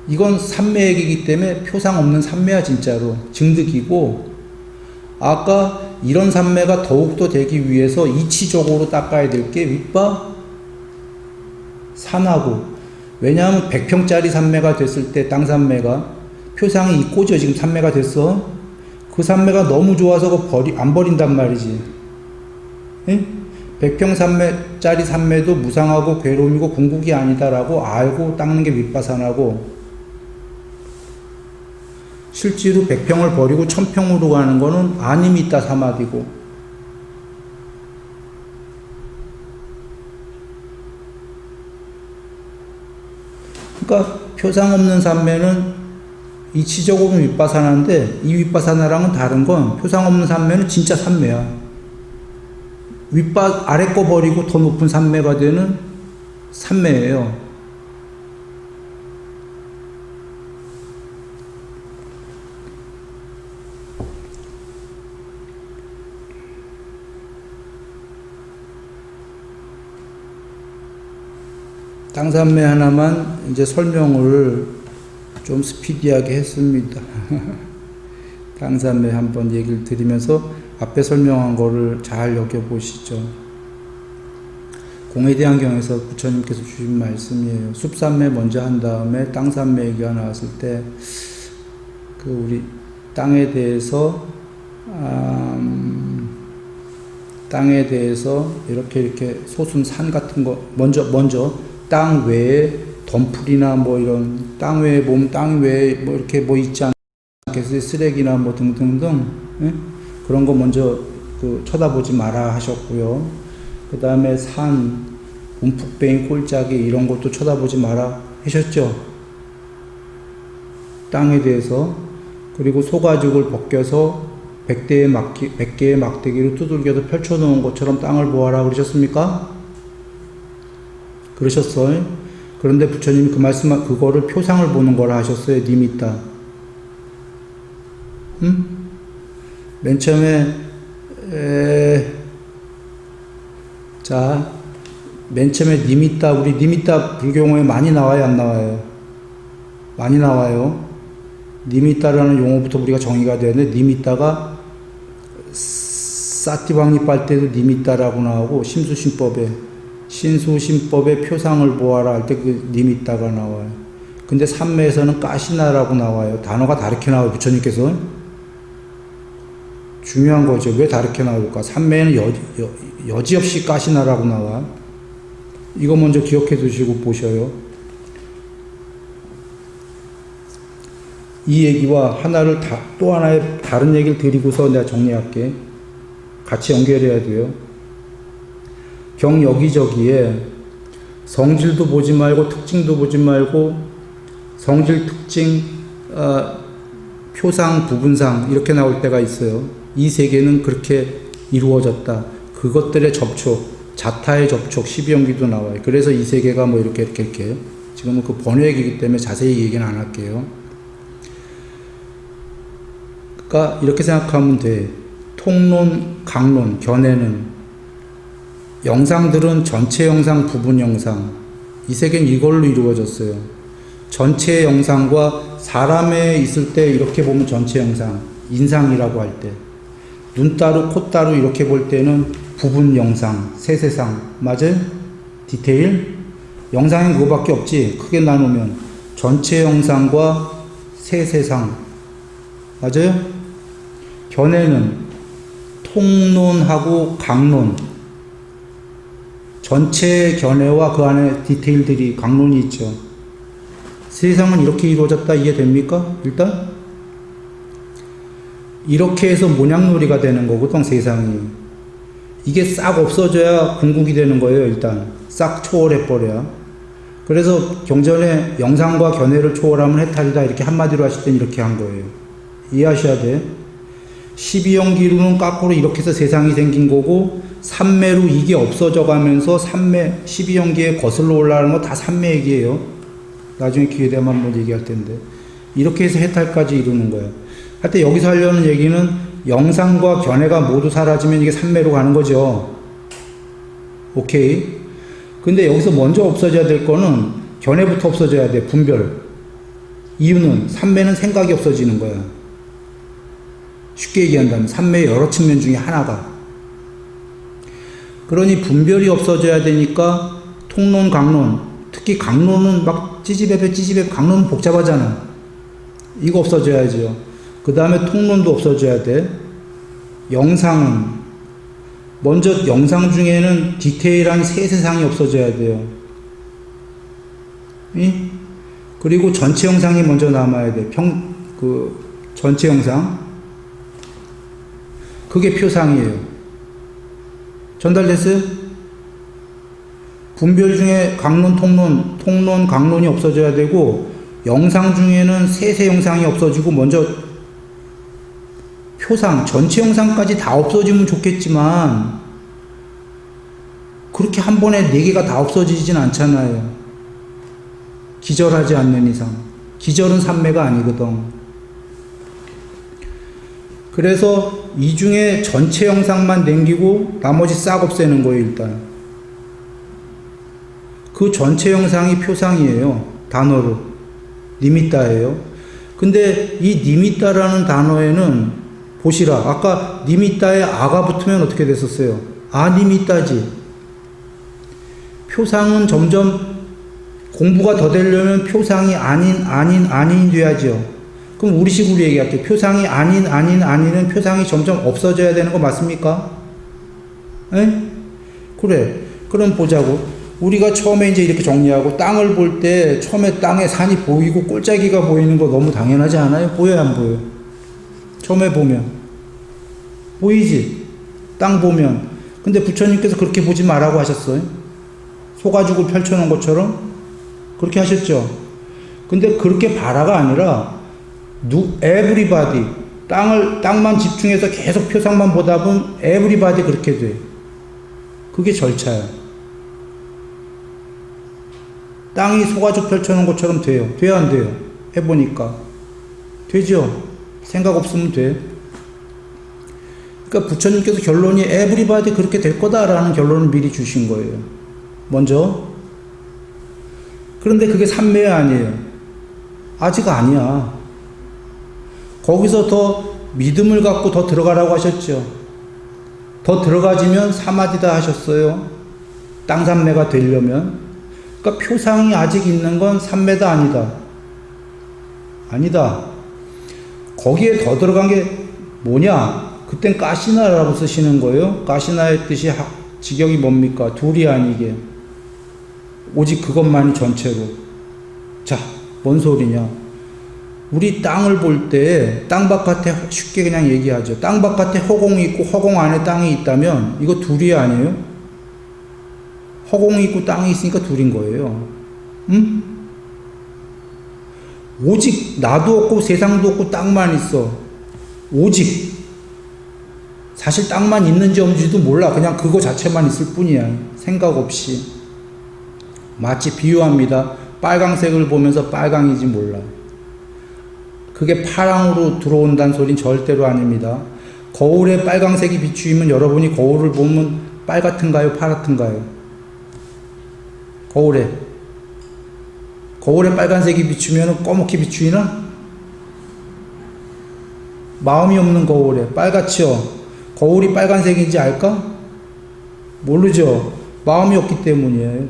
이건 산매 얘기이기 때문에 표상 없는 산매야 진짜로. 증득이고 아까 이런 산매가 더욱더 되기 위해서 이치적으로 닦아야 될 게 윗바산하고. 왜냐하면 100평짜리 산매가 됐을 때 땅 산매가 표상이 있고죠. 지금 산매가 됐어. 그 산매가 너무 좋아서 안 버린단 말이지. 예? 100평 산매짜리 산매도 무상하고 괴로움이고 궁극이 아니다라고 알고 닦는 게 윗바산하고, 실제로 100평을 버리고 1000평으로 가는 거는 아니미따 사마디고, 그러니까 표상 없는 산매는 이치적으로는 윗바산한데 이 윗바산하랑은 다른 건 표상 없는 산매는 진짜 산매야. 아래 거 버리고 더 높은 산매가 되는 산매예요. 땅 산매 하나만 이제 설명을 좀 스피디하게 했습니다. 땅 산매 한번 얘기를 드리면서 앞에 설명한 거를 잘 여겨보시죠. 공해대안경에서 부처님께서 주신 말씀이에요. 숲산매 먼저 한 다음에 땅산매 얘기가 나왔을 때, 우리 땅에 대해서, 이렇게 솟은 산 같은 거, 먼저 땅 외에 덤풀이나 뭐 이런, 땅 외에 땅 외에 뭐 이렇게 뭐 있지 않겠어요? 쓰레기나 뭐 등등등. 예? 그런 거 먼저 쳐다보지 마라 하셨고요. 그 다음에 산, 움푹뱅이, 꼴짝이 이런 것도 쳐다보지 마라 하셨죠. 땅에 대해서. 그리고 소가죽을 벗겨서 100개의 막대기로 두들겨서 펼쳐놓은 것처럼 땅을 보아라 그러셨습니까? 그러셨어요. 그런데 부처님이 그거를 표상을 보는 거라 하셨어요. 니미따. 맨 처음에 니미따, 우리 니미따 불경어에 많이 나와요, 안 나와요? 많이 나와요. 니미따라는 용어부터 우리가 정의가 되는데, 니미따가 사티방립할 때도 니미따라고 나오고, 신수신법의 표상을 보아라 할 때 그 니미따가 나와요. 근데 삼매에서는 까시나라고 나와요. 단어가 다르게 나와요, 부처님께서. 중요한 거죠. 왜 다르게 나올까? 삼매에는 여지없이 까시나라고 나와. 이거 먼저 기억해 두시고 보셔요. 이 얘기와 또 하나의 다른 얘기를 드리고서 내가 정리할게. 같이 연결해야 돼요. 경 여기저기에 성질도 보지 말고 특징도 보지 말고 성질, 특징, 표상, 부분상 이렇게 나올 때가 있어요. 이 세계는 그렇게 이루어졌다. 그것들의 접촉, 자타의 접촉, 12연기도 나와요. 그래서 이 세계가 뭐 이렇게. 지금은 그 번외기이기 때문에 자세히 얘기는 안 할게요. 그러니까 이렇게 생각하면 돼. 통론, 강론, 견해는 영상들은 전체 영상, 부분 영상. 이 세계는 이걸로 이루어졌어요. 전체 영상과 사람에 있을 때 이렇게 보면 전체 영상, 인상이라고 할 때. 눈 따로, 코 따로 이렇게 볼 때는 부분 영상, 세세상. 맞아요? 디테일? 영상은 그거밖에 없지. 크게 나누면 전체 영상과 세세상. 맞아요? 견해는 통론하고 강론. 전체 견해와 그 안에 디테일들이 강론이 있죠. 세상은 이렇게 이루어졌다. 이해됩니까? 일단 이렇게 해서 모냥놀이가 되는 거거든. 세상이 이게 싹 없어져야 궁극이 되는 거예요. 일단 싹 초월해버려야. 그래서 경전에 영상과 견해를 초월하면 해탈이다 이렇게 한마디로 하실 땐 이렇게 한 거예요. 이해하셔야 돼. 12연기로는 거꾸로 이렇게 해서 세상이 생긴 거고, 삼매로 이게 없어져 가면서 삼매, 12연기에 거슬러 올라가는 거 다 삼매 얘기예요. 나중에 기회 되면 한번 얘기할 텐데. 이렇게 해서 해탈까지 이루는 거예요. 하여튼 여기서 하려는 얘기는 영상과 견해가 모두 사라지면 이게 삼매로 가는 거죠. 오케이. 근데 여기서 먼저 없어져야 될 거는 견해부터 없어져야 돼. 분별. 이유는 삼매는 생각이 없어지는 거야. 쉽게 얘기한다면 삼매의 여러 측면 중에 하나가. 그러니 분별이 없어져야 되니까 통론, 강론, 특히 강론은 막 찌지배배 강론은 복잡하잖아. 이거 없어져야죠. 그 다음에 통론도 없어져야 돼. 영상은 먼저 영상 중에는 디테일한 세세상이 없어져야 돼요. 그리고 전체 영상이 먼저 남아야 돼. 전체 영상. 그게 표상이에요. 전달됐어요? 분별 중에 강론, 통론, 강론이 없어져야 되고, 영상 중에는 세세 영상이 없어지고, 먼저 표상, 전체 영상까지 다 없어지면 좋겠지만, 그렇게 한 번에 4개가 다 없어지진 않잖아요. 기절하지 않는 이상. 기절은 삼매가 아니거든. 그래서 이 중에 전체 영상만 남기고 나머지 싹 없애는 거예요, 일단. 그 전체 영상이 표상이에요. 단어로. 니미따예요. 근데 이 니미따라는 단어에는 보시라. 아까 니미따에 아가 붙으면 어떻게 됐었어요? 아니미따지. 표상은 점점 공부가 더 되려면 표상이 아닌이 돼야죠. 그럼 우리식으로 얘기할게요. 표상이 아닌은 표상이 점점 없어져야 되는 거 맞습니까? 에? 그래. 그럼 보자고. 우리가 처음에 이제 이렇게 정리하고 땅을 볼 때 처음에 땅에 산이 보이고 꼴짜기가 보이는 거 너무 당연하지 않아요? 보여요, 안 보여요? 처음에 보면. 보이지? 땅 보면. 근데 부처님께서 그렇게 보지 말라고 하셨어요. 소가죽을 펼쳐놓은 것처럼 그렇게 하셨죠. 근데 그렇게 봐라가 아니라 everybody, 땅만 집중해서 계속 표상만 보다 보면 everybody 그렇게 돼. 그게 절차야. 땅이 소가죽 펼쳐놓은 것처럼 돼요. 돼요, 안 돼요? 해보니까. 되죠? 생각 없으면 돼. 그러니까 부처님께서 결론이 everybody 그렇게 될 거다라는 결론을 미리 주신 거예요. 먼저. 그런데 그게 삼매 아니에요. 아직 아니야. 거기서 더 믿음을 갖고 더 들어가라고 하셨죠. 더 들어가지면 사마디다 하셨어요. 땅 삼매가 되려면. 그러니까 표상이 아직 있는 건 삼매다 아니다. 아니다. 거기에 더 들어간 게 뭐냐? 그땐 까시나라고 쓰시는 거예요. 까시나의 뜻이 직역이 뭡니까? 둘이 아니게. 오직 그것만이 전체로. 자, 뭔 소리냐? 우리 땅을 볼 때 땅 바깥에 쉽게 그냥 얘기하죠. 땅 바깥에 허공이 있고 허공 안에 땅이 있다면 이거 둘이 아니에요? 허공이 있고 땅이 있으니까 둘인 거예요. 응? 오직 나도 없고 세상도 없고 땅만 있어. 오직 사실 땅만 있는지 없는지도 몰라. 그냥 그거 자체만 있을 뿐이야. 생각 없이. 마치 비유합니다. 빨강색을 보면서 빨강인지 몰라. 그게 파랑으로 들어온다는 소리는 절대로 아닙니다. 거울에 빨강색이 비추이면 여러분이 거울을 보면 빨갛든가요? 파랗든가요? 거울에 빨간색이 비추면 검게 비추이나? 마음이 없는 거울에 빨갛죠? 거울이 빨간색인지 알까? 모르죠. 마음이 없기 때문이에요.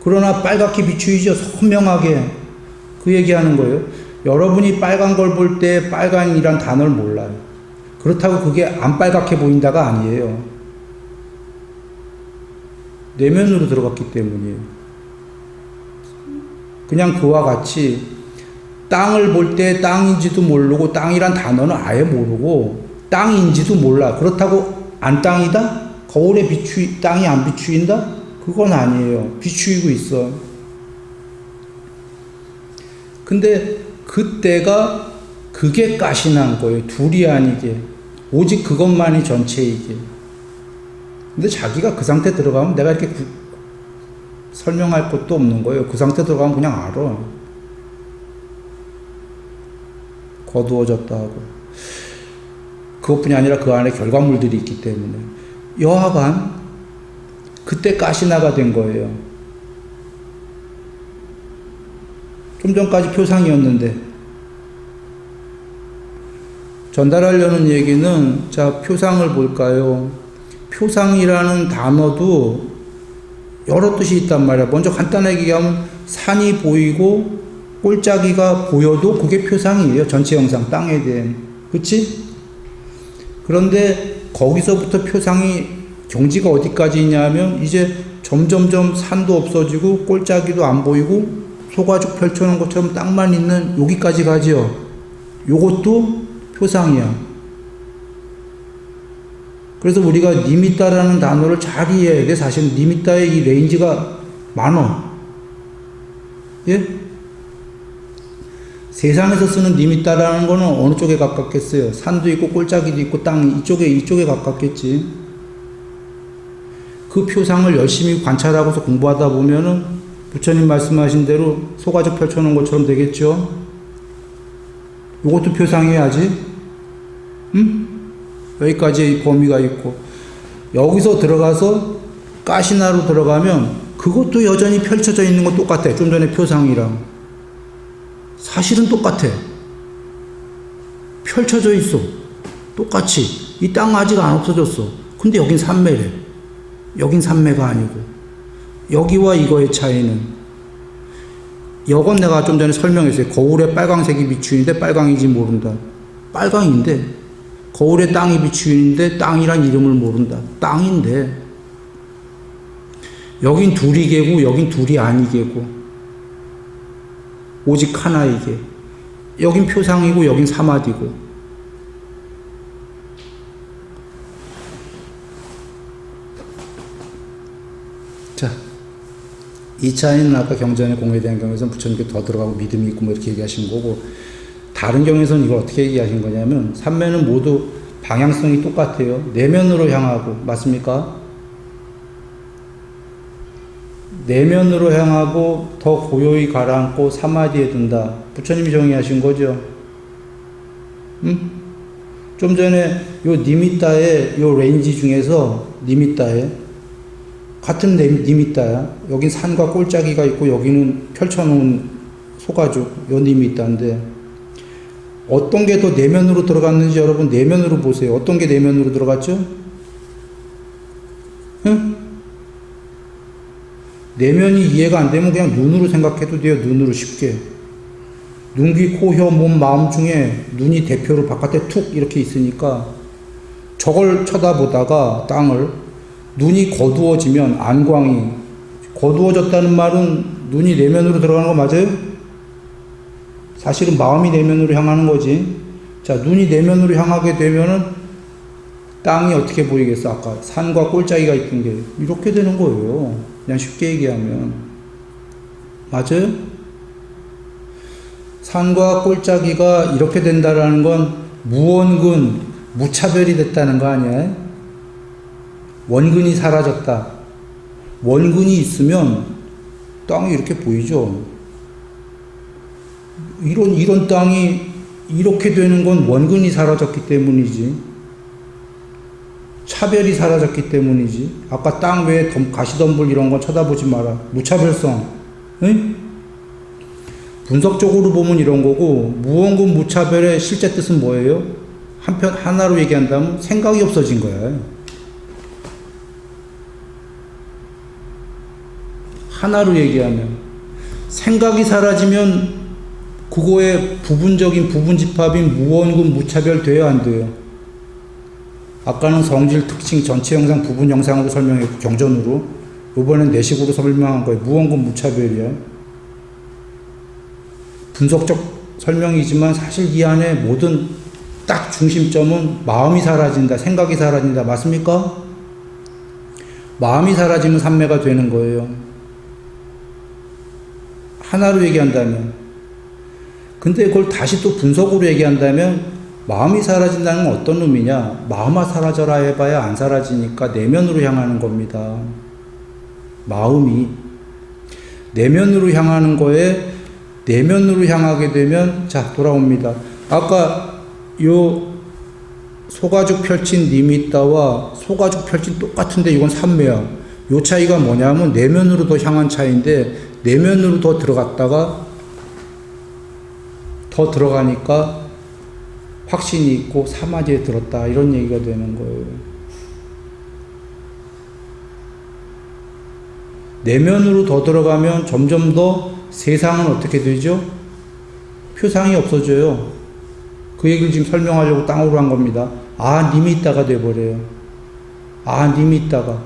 그러나 빨갛게 비추이죠. 선명하게. 그 얘기하는 거예요. 여러분이 빨간 걸 볼 때 빨간이란 단어를 몰라요. 그렇다고 그게 안 빨갛게 보인다가 아니에요. 내면으로 들어갔기 때문이에요. 그냥 그와 같이 땅을 볼 때 땅인지도 모르고 땅이란 단어는 아예 모르고 땅인지도 몰라. 그렇다고 안 땅이다? 거울에 땅이 안 비추인다? 그건 아니에요. 비추이고 있어. 근데 그때가 그게 가시난 거예요. 둘이 아니게. 오직 그것만이 전체이게. 근데 자기가 그 상태 들어가면 내가 이렇게 설명할 것도 없는 거예요. 그 상태 들어가면 그냥 알아. 거두어졌다 하고. 그것뿐이 아니라 그 안에 결과물들이 있기 때문에. 여하간 그때 가시나가 된 거예요. 좀 전까지 표상이었는데 전달하려는 얘기는 자 표상을 볼까요? 표상이라는 단어도 여러 뜻이 있단 말이야. 먼저 간단하게 얘기하면 산이 보이고 꼴짜기가 보여도 그게 표상이에요. 전체 영상 땅에 대한. 그치? 그런데 거기서부터 표상이 경지가 어디까지 있냐면 이제 점점점 산도 없어지고 꼴짜기도 안 보이고 소가죽 펼쳐놓은 것처럼 땅만 있는 여기까지 가죠. 요것도 표상이야. 그래서 우리가 니미따라는 단어를 잘 이해해야 돼. 사실 니미따의 이 레인지가 많아. 예? 세상에서 쓰는 니미따라는 거는 어느 쪽에 가깝겠어요? 산도 있고 꼴짜기도 있고 땅 이쪽에 가깝겠지. 그 표상을 열심히 관찰하고서 공부하다 보면은 부처님 말씀하신 대로 소가죽 펼쳐놓은 것처럼 되겠죠. 이것도 표상해야지. 응? 여기까지 범위가 있고 여기서 들어가서 가시나로 들어가면 그것도 여전히 펼쳐져 있는 건 똑같아. 좀 전에 표상이랑 사실은 똑같아. 펼쳐져 있어. 똑같이. 이 땅 아직 안 없어졌어. 근데 여긴 산매래. 여긴 산매가 아니고 여기와 이거의 차이는 이건 내가 좀 전에 설명했어요. 거울에 빨강색이 비추이는데 빨강인지 모른다. 빨강인데 거울에 땅이 비추이는데 땅이란 이름을 모른다. 땅인데 여긴 둘이 개고 여긴 둘이 아니개고 오직 하나이게. 여긴 표상이고 여긴 사마디고. 자, 이 차이는 아까 경전의 공에 대한 경우에서는 부처님께 더 들어가고 믿음이 있고 뭐 이렇게 얘기하신 거고, 다른 경우에서는 이걸 어떻게 얘기하신 거냐면 삼매는 모두 방향성이 똑같아요. 내면으로 향하고. 맞습니까? 내면으로 향하고 더 고요히 가라앉고 사마디에 든다. 부처님이 정의하신 거죠. 응? 좀 전에 요 니미따의 요 레인지 중에서 니미따의 같은 니미따야. 여긴 산과 꼴짜기가 있고 여기는 펼쳐놓은 소가죽, 요 니미따인데 어떤 게 더 내면으로 들어갔는지 여러분 내면으로 보세요. 어떤 게 내면으로 들어갔죠? 응? 내면이 이해가 안 되면 그냥 눈으로 생각해도 돼요. 눈으로 쉽게. 눈, 귀, 코, 혀, 몸, 마음 중에 눈이 대표로 바깥에 툭 이렇게 있으니까 저걸 쳐다보다가 땅을 눈이 거두어지면 안광이 거두어졌다는 말은 눈이 내면으로 들어가는 거 맞아요? 사실은 마음이 내면으로 향하는 거지. 자, 눈이 내면으로 향하게 되면은 땅이 어떻게 보이겠어? 아까 산과 꼴짜기가 있던 게 이렇게 되는 거예요. 그냥 쉽게 얘기하면. 맞아요? 산과 꼴짜기가 이렇게 된다라는 건 무원근, 무차별이 됐다는 거 아니야? 원근이 사라졌다. 원근이 있으면 땅이 이렇게 보이죠. 이런 땅이 이렇게 되는 건 원근이 사라졌기 때문이지. 차별이 사라졌기 때문이지. 아까 땅 외에 가시덤불 이런 건 쳐다보지 마라. 무차별성. 응? 분석적으로 보면 이런 거고, 무원근 무차별의 실제 뜻은 뭐예요? 하나로 얘기한다면 생각이 없어진 거야. 하나로 얘기하면 생각이 사라지면 그거의 부분적인 부분집합인 무원근 무차별 돼야 안 돼요? 아까는 성질 특징 전체 영상 부분 영상으로 설명했고 경전으로, 이번엔 내식으로 설명한 거예요. 무원근 무차별이야. 분석적 설명이지만 사실 이 안에 모든 딱 중심점은 마음이 사라진다, 생각이 사라진다. 맞습니까? 마음이 사라지면 삼매가 되는 거예요. 하나로 얘기한다면. 근데 그걸 다시 또 분석으로 얘기한다면 마음이 사라진다는 건 어떤 의미냐? 마음아 사라져라 해봐야 안 사라지니까 내면으로 향하는 겁니다. 마음이 내면으로 향하는 거에 내면으로 향하게 되면 자 돌아옵니다. 아까 요 소가죽 펼친 니미따와 소가죽 펼친 똑같은데 이건 삼매야. 요 차이가 뭐냐면 내면으로 더 향한 차이인데, 내면으로 더 들어갔다가 더 들어가니까 확신이 있고 사마지에 들었다, 이런 얘기가 되는 거예요. 내면으로 더 들어가면 점점 더 세상은 어떻게 되죠? 표상이 없어져요. 그 얘기를 지금 설명하려고 땅으로 한 겁니다. 아, 님이 있다가 돼버려요. 아, 님이 있다가.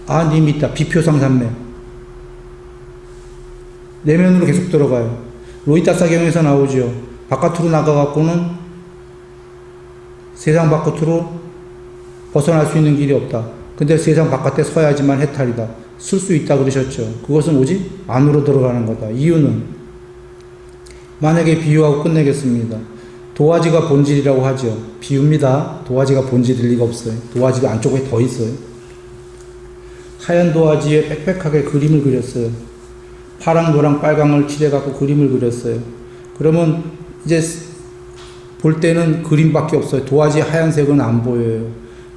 아, 님이 있다. 비표상 삼매. 내면으로 계속 들어가요. 로이타사경에서 나오죠. 바깥으로 나가갖고는 세상 바깥으로 벗어날 수 있는 길이 없다. 근데 세상 바깥에 서야지만 해탈이다. 쓸 수 있다 그러셨죠. 그것은 뭐지? 안으로 들어가는 거다. 이유는 만약에 비유하고 끝내겠습니다. 도화지가 본질이라고 하죠. 비유입니다. 도화지가 본질일 리가 없어요. 도화지도 안쪽에 더 있어요. 하얀 도화지에 빽빽하게 그림을 그렸어요. 파랑, 노랑, 빨강을 칠해갖고 그림을 그렸어요. 그러면 이제 볼 때는 그림밖에 없어요. 도화지 하얀색은 안 보여요.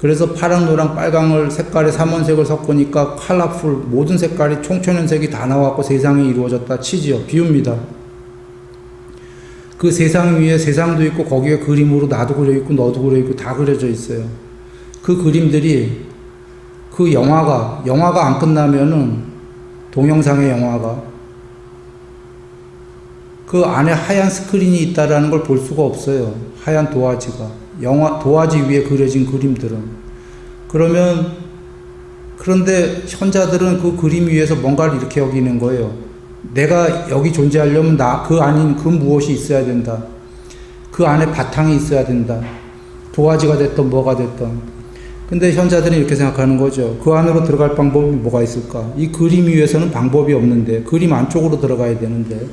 그래서 파랑, 노랑, 빨강을 색깔에 삼원색을 섞으니까 컬러풀, 모든 색깔이 총천연색이 다 나와갖고 세상이 이루어졌다 치지요. 비유입니다. 그 세상 위에 세상도 있고 거기에 그림으로 나도 그려있고 너도 그려있고 다 그려져 있어요. 그 그림들이 그 영화가 안 끝나면은 동영상의 영화가 그 안에 하얀 스크린이 있다라는 걸 볼 수가 없어요. 하얀 도화지가. 도화지 위에 그려진 그림들은. 그런데 현자들은 그 그림 위에서 뭔가를 이렇게 여기는 거예요. 내가 여기 존재하려면 그 아닌 그 무엇이 있어야 된다. 그 안에 바탕이 있어야 된다. 도화지가 됐던 뭐가 됐던. 근데 현자들은 이렇게 생각하는 거죠. 그 안으로 들어갈 방법이 뭐가 있을까? 이 그림 위에서는 방법이 없는데, 그림 안쪽으로 들어가야 되는데,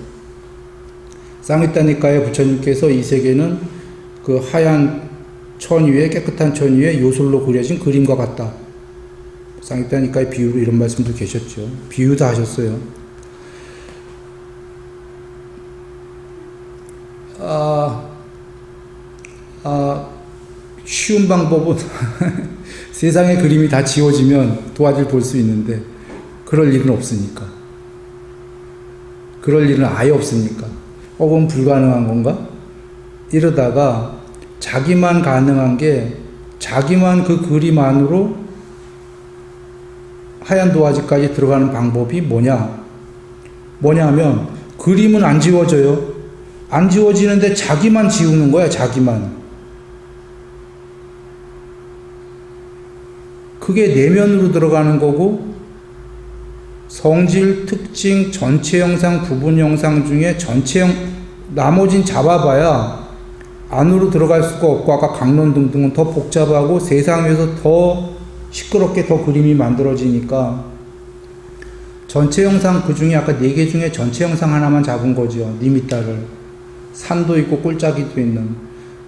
쌍위따니까의 부처님께서 이 세계는 그 하얀 천 위에, 깨끗한 천 위에 요술로 그려진 그림과 같다. 쌍위따니까의 비유로 이런 말씀도 계셨죠. 비유도 하셨어요. 쉬운 방법은 세상의 그림이 다 지워지면 도화지를 볼 수 있는데 그럴 일은 없으니까. 그럴 일은 아예 없으니까. 혹은 불가능한 건가? 이러다가 자기만 가능한 게 자기만 그 그림 안으로 하얀 도화지까지 들어가는 방법이 뭐냐면 그림은 안 지워져요. 안 지워지는데 자기만 지우는 거야. 자기만. 그게 내면으로 들어가는 거고, 성질, 특징, 전체 영상, 부분 영상 중에 나머진 잡아봐야 안으로 들어갈 수가 없고 아까 강론 등등은 더 복잡하고 세상에서 더 시끄럽게 더 그림이 만들어지니까 전체 영상 그 중에 아까 4개 중에 전체 영상 하나만 잡은 거죠. 니미따를. 산도 있고 꼴짜기도 있는.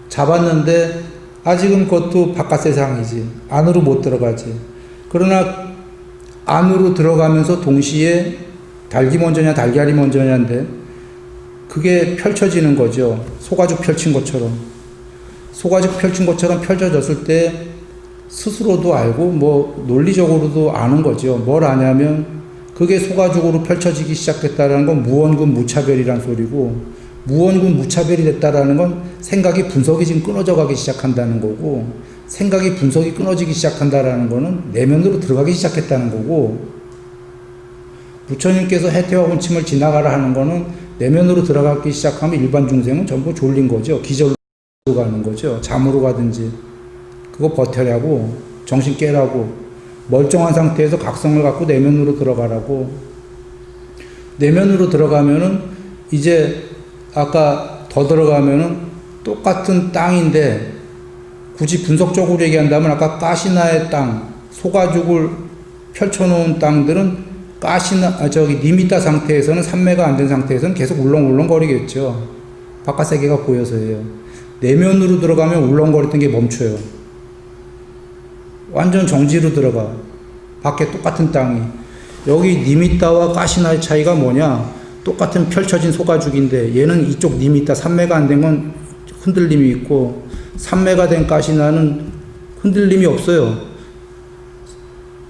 잡았는데 아직은 그것도 바깥 세상이지. 안으로 못 들어가지. 그러나 안으로 들어가면서 동시에 닭이 먼저냐 달걀이 먼저냐인데 그게 펼쳐지는 거죠. 소가죽 펼친 것처럼. 소가죽 펼친 것처럼 펼쳐졌을 때 스스로도 알고 뭐 논리적으로도 아는 거죠. 뭘 아냐면 그게 소가죽으로 펼쳐지기 시작했다는 건 무원군 무차별이란 소리고 무원군 무차별이 됐다라는 건 생각이 분석이 지금 끊어져 가기 시작한다는 거고 생각이 분석이 끊어지기 시작한다라는 거는 내면으로 들어가기 시작했다는 거고 부처님께서 해태와 혼침을 지나가라 하는 거는 내면으로 들어가기 시작하면 일반 중생은 전부 졸린 거죠. 기절로 가는 거죠. 잠으로 가든지 그거 버텨라고 정신 깨라고 멀쩡한 상태에서 각성을 갖고 내면으로 들어가라고 내면으로 들어가면은 이제 아까 더 들어가면은 똑같은 땅인데 굳이 분석적으로 얘기한다면 아까 가시나의 땅 소가죽을 펼쳐놓은 땅들은 니미따 상태에서는 산매가 안 된 상태에서는 계속 울렁울렁거리겠죠. 바깥 세계가 보여서예요. 내면으로 들어가면 울렁거리던 게 멈춰요. 완전 정지로 들어가. 밖에 똑같은 땅이. 여기 니미따와 가시나의 차이가 뭐냐? 똑같은 펼쳐진 소가죽인데 얘는 이쪽 니미따 산매가 안 된 건 흔들림이 있고 산매가 된 가시나는 흔들림이 없어요.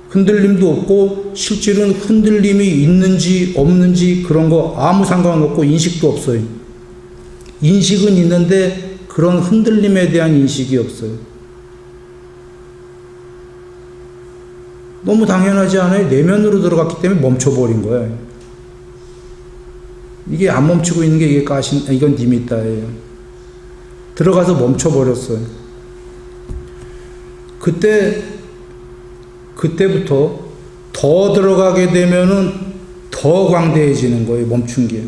흔들림도 없고 실질은 흔들림이 있는지 없는지 그런 거 아무 상관없고 인식도 없어요. 인식은 있는데 그런 흔들림에 대한 인식이 없어요. 너무 당연하지 않아요? 내면으로 들어갔기 때문에 멈춰버린 거예요. 이게 안 멈추고 있는 게 이건 니미따예요. 들어가서 멈춰버렸어요. 그때부터 더 들어가게 되면은 더 광대해지는 거예요. 멈춘 게.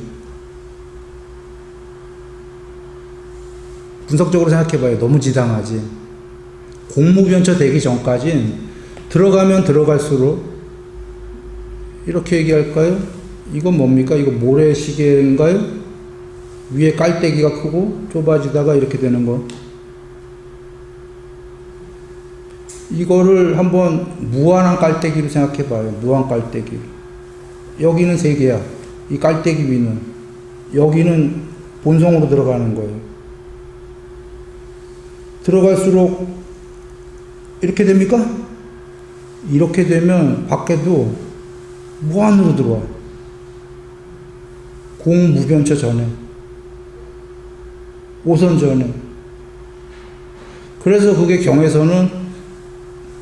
분석적으로 생각해봐요. 너무 지당하지. 공무변처 되기 전까진 들어가면 들어갈수록 이렇게 얘기할까요? 이건 뭡니까? 이거 모래시계인가요? 위에 깔때기가 크고 좁아지다가 이렇게 되는 거. 이거를 한번 무한한 깔때기로 생각해 봐요. 무한 깔때기. 여기는 3개야. 이 깔때기 위는. 여기는 본성으로 들어가는 거예요. 들어갈수록 이렇게 됩니까? 이렇게 되면 밖에도 무한으로 들어와. 공무변처 전에. 오선 전에. 그래서 그게 경에서는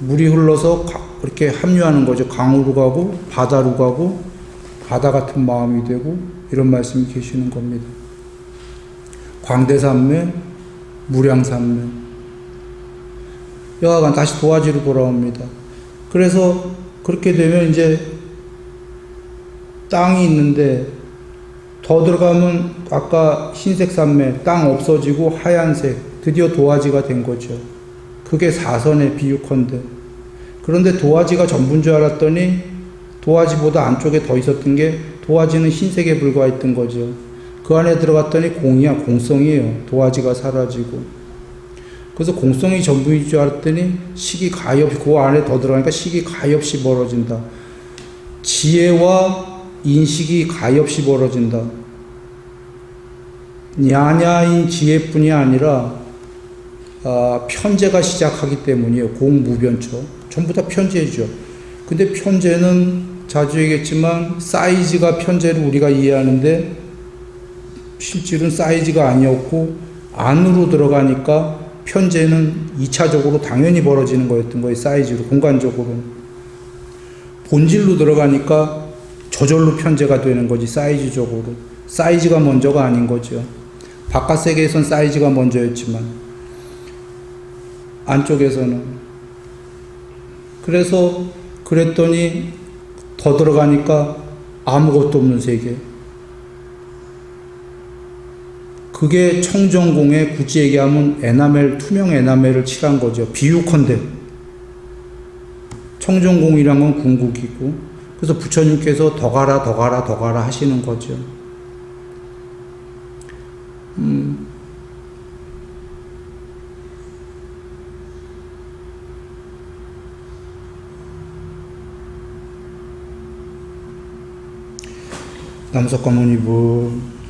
물이 흘러서 이렇게 합류하는 거죠. 강으로 가고 바다로 가고 바다 같은 마음이 되고 이런 말씀이 계시는 겁니다. 광대산매, 무량산매. 여하간 다시 도화지로 돌아옵니다. 그래서 그렇게 되면 이제 땅이 있는데 더 들어가면 아까 흰색 산매, 땅 없어지고 하얀색, 드디어 도화지가 된 거죠. 그게 사선의 비유컨대. 그런데 도화지가 전부인 줄 알았더니 도화지보다 안쪽에 더 있었던 게 도화지는 흰색에 불과했던 거죠. 그 안에 들어갔더니 공이야, 공성이에요. 도화지가 사라지고. 그래서 공성이 전부인 줄 알았더니 식이 가엾이, 그 안에 더 들어가니까 식이 가엾이 벌어진다. 지혜와 인식이 가엾이 벌어진다. 냐냐인 지혜뿐이 아니라 편재가 시작하기 때문이에요. 공무변처. 전부 다 편재죠. 근데 편재는 자주 얘기했지만 사이즈가 편재를 우리가 이해하는데 실질은 사이즈가 아니었고 안으로 들어가니까 편재는 2차적으로 당연히 벌어지는 거였던 거예요. 사이즈로, 공간적으로. 본질로 들어가니까 저절로 편재가 되는 거지, 사이즈적으로. 사이즈가 먼저가 아닌 거죠. 바깥 세계에선 사이즈가 먼저였지만 안쪽에서는. 그래서 그랬더니 더 들어가니까 아무것도 없는 세계. 그게 청정공에 굳이 얘기하면 에나멜, 투명 에나멜을 칠한 거죠. 비유컨대. 청정공이란 건 궁극이고, 그래서 부처님께서 더 가라, 더 가라, 더 가라 하시는 거죠. 남석광문이부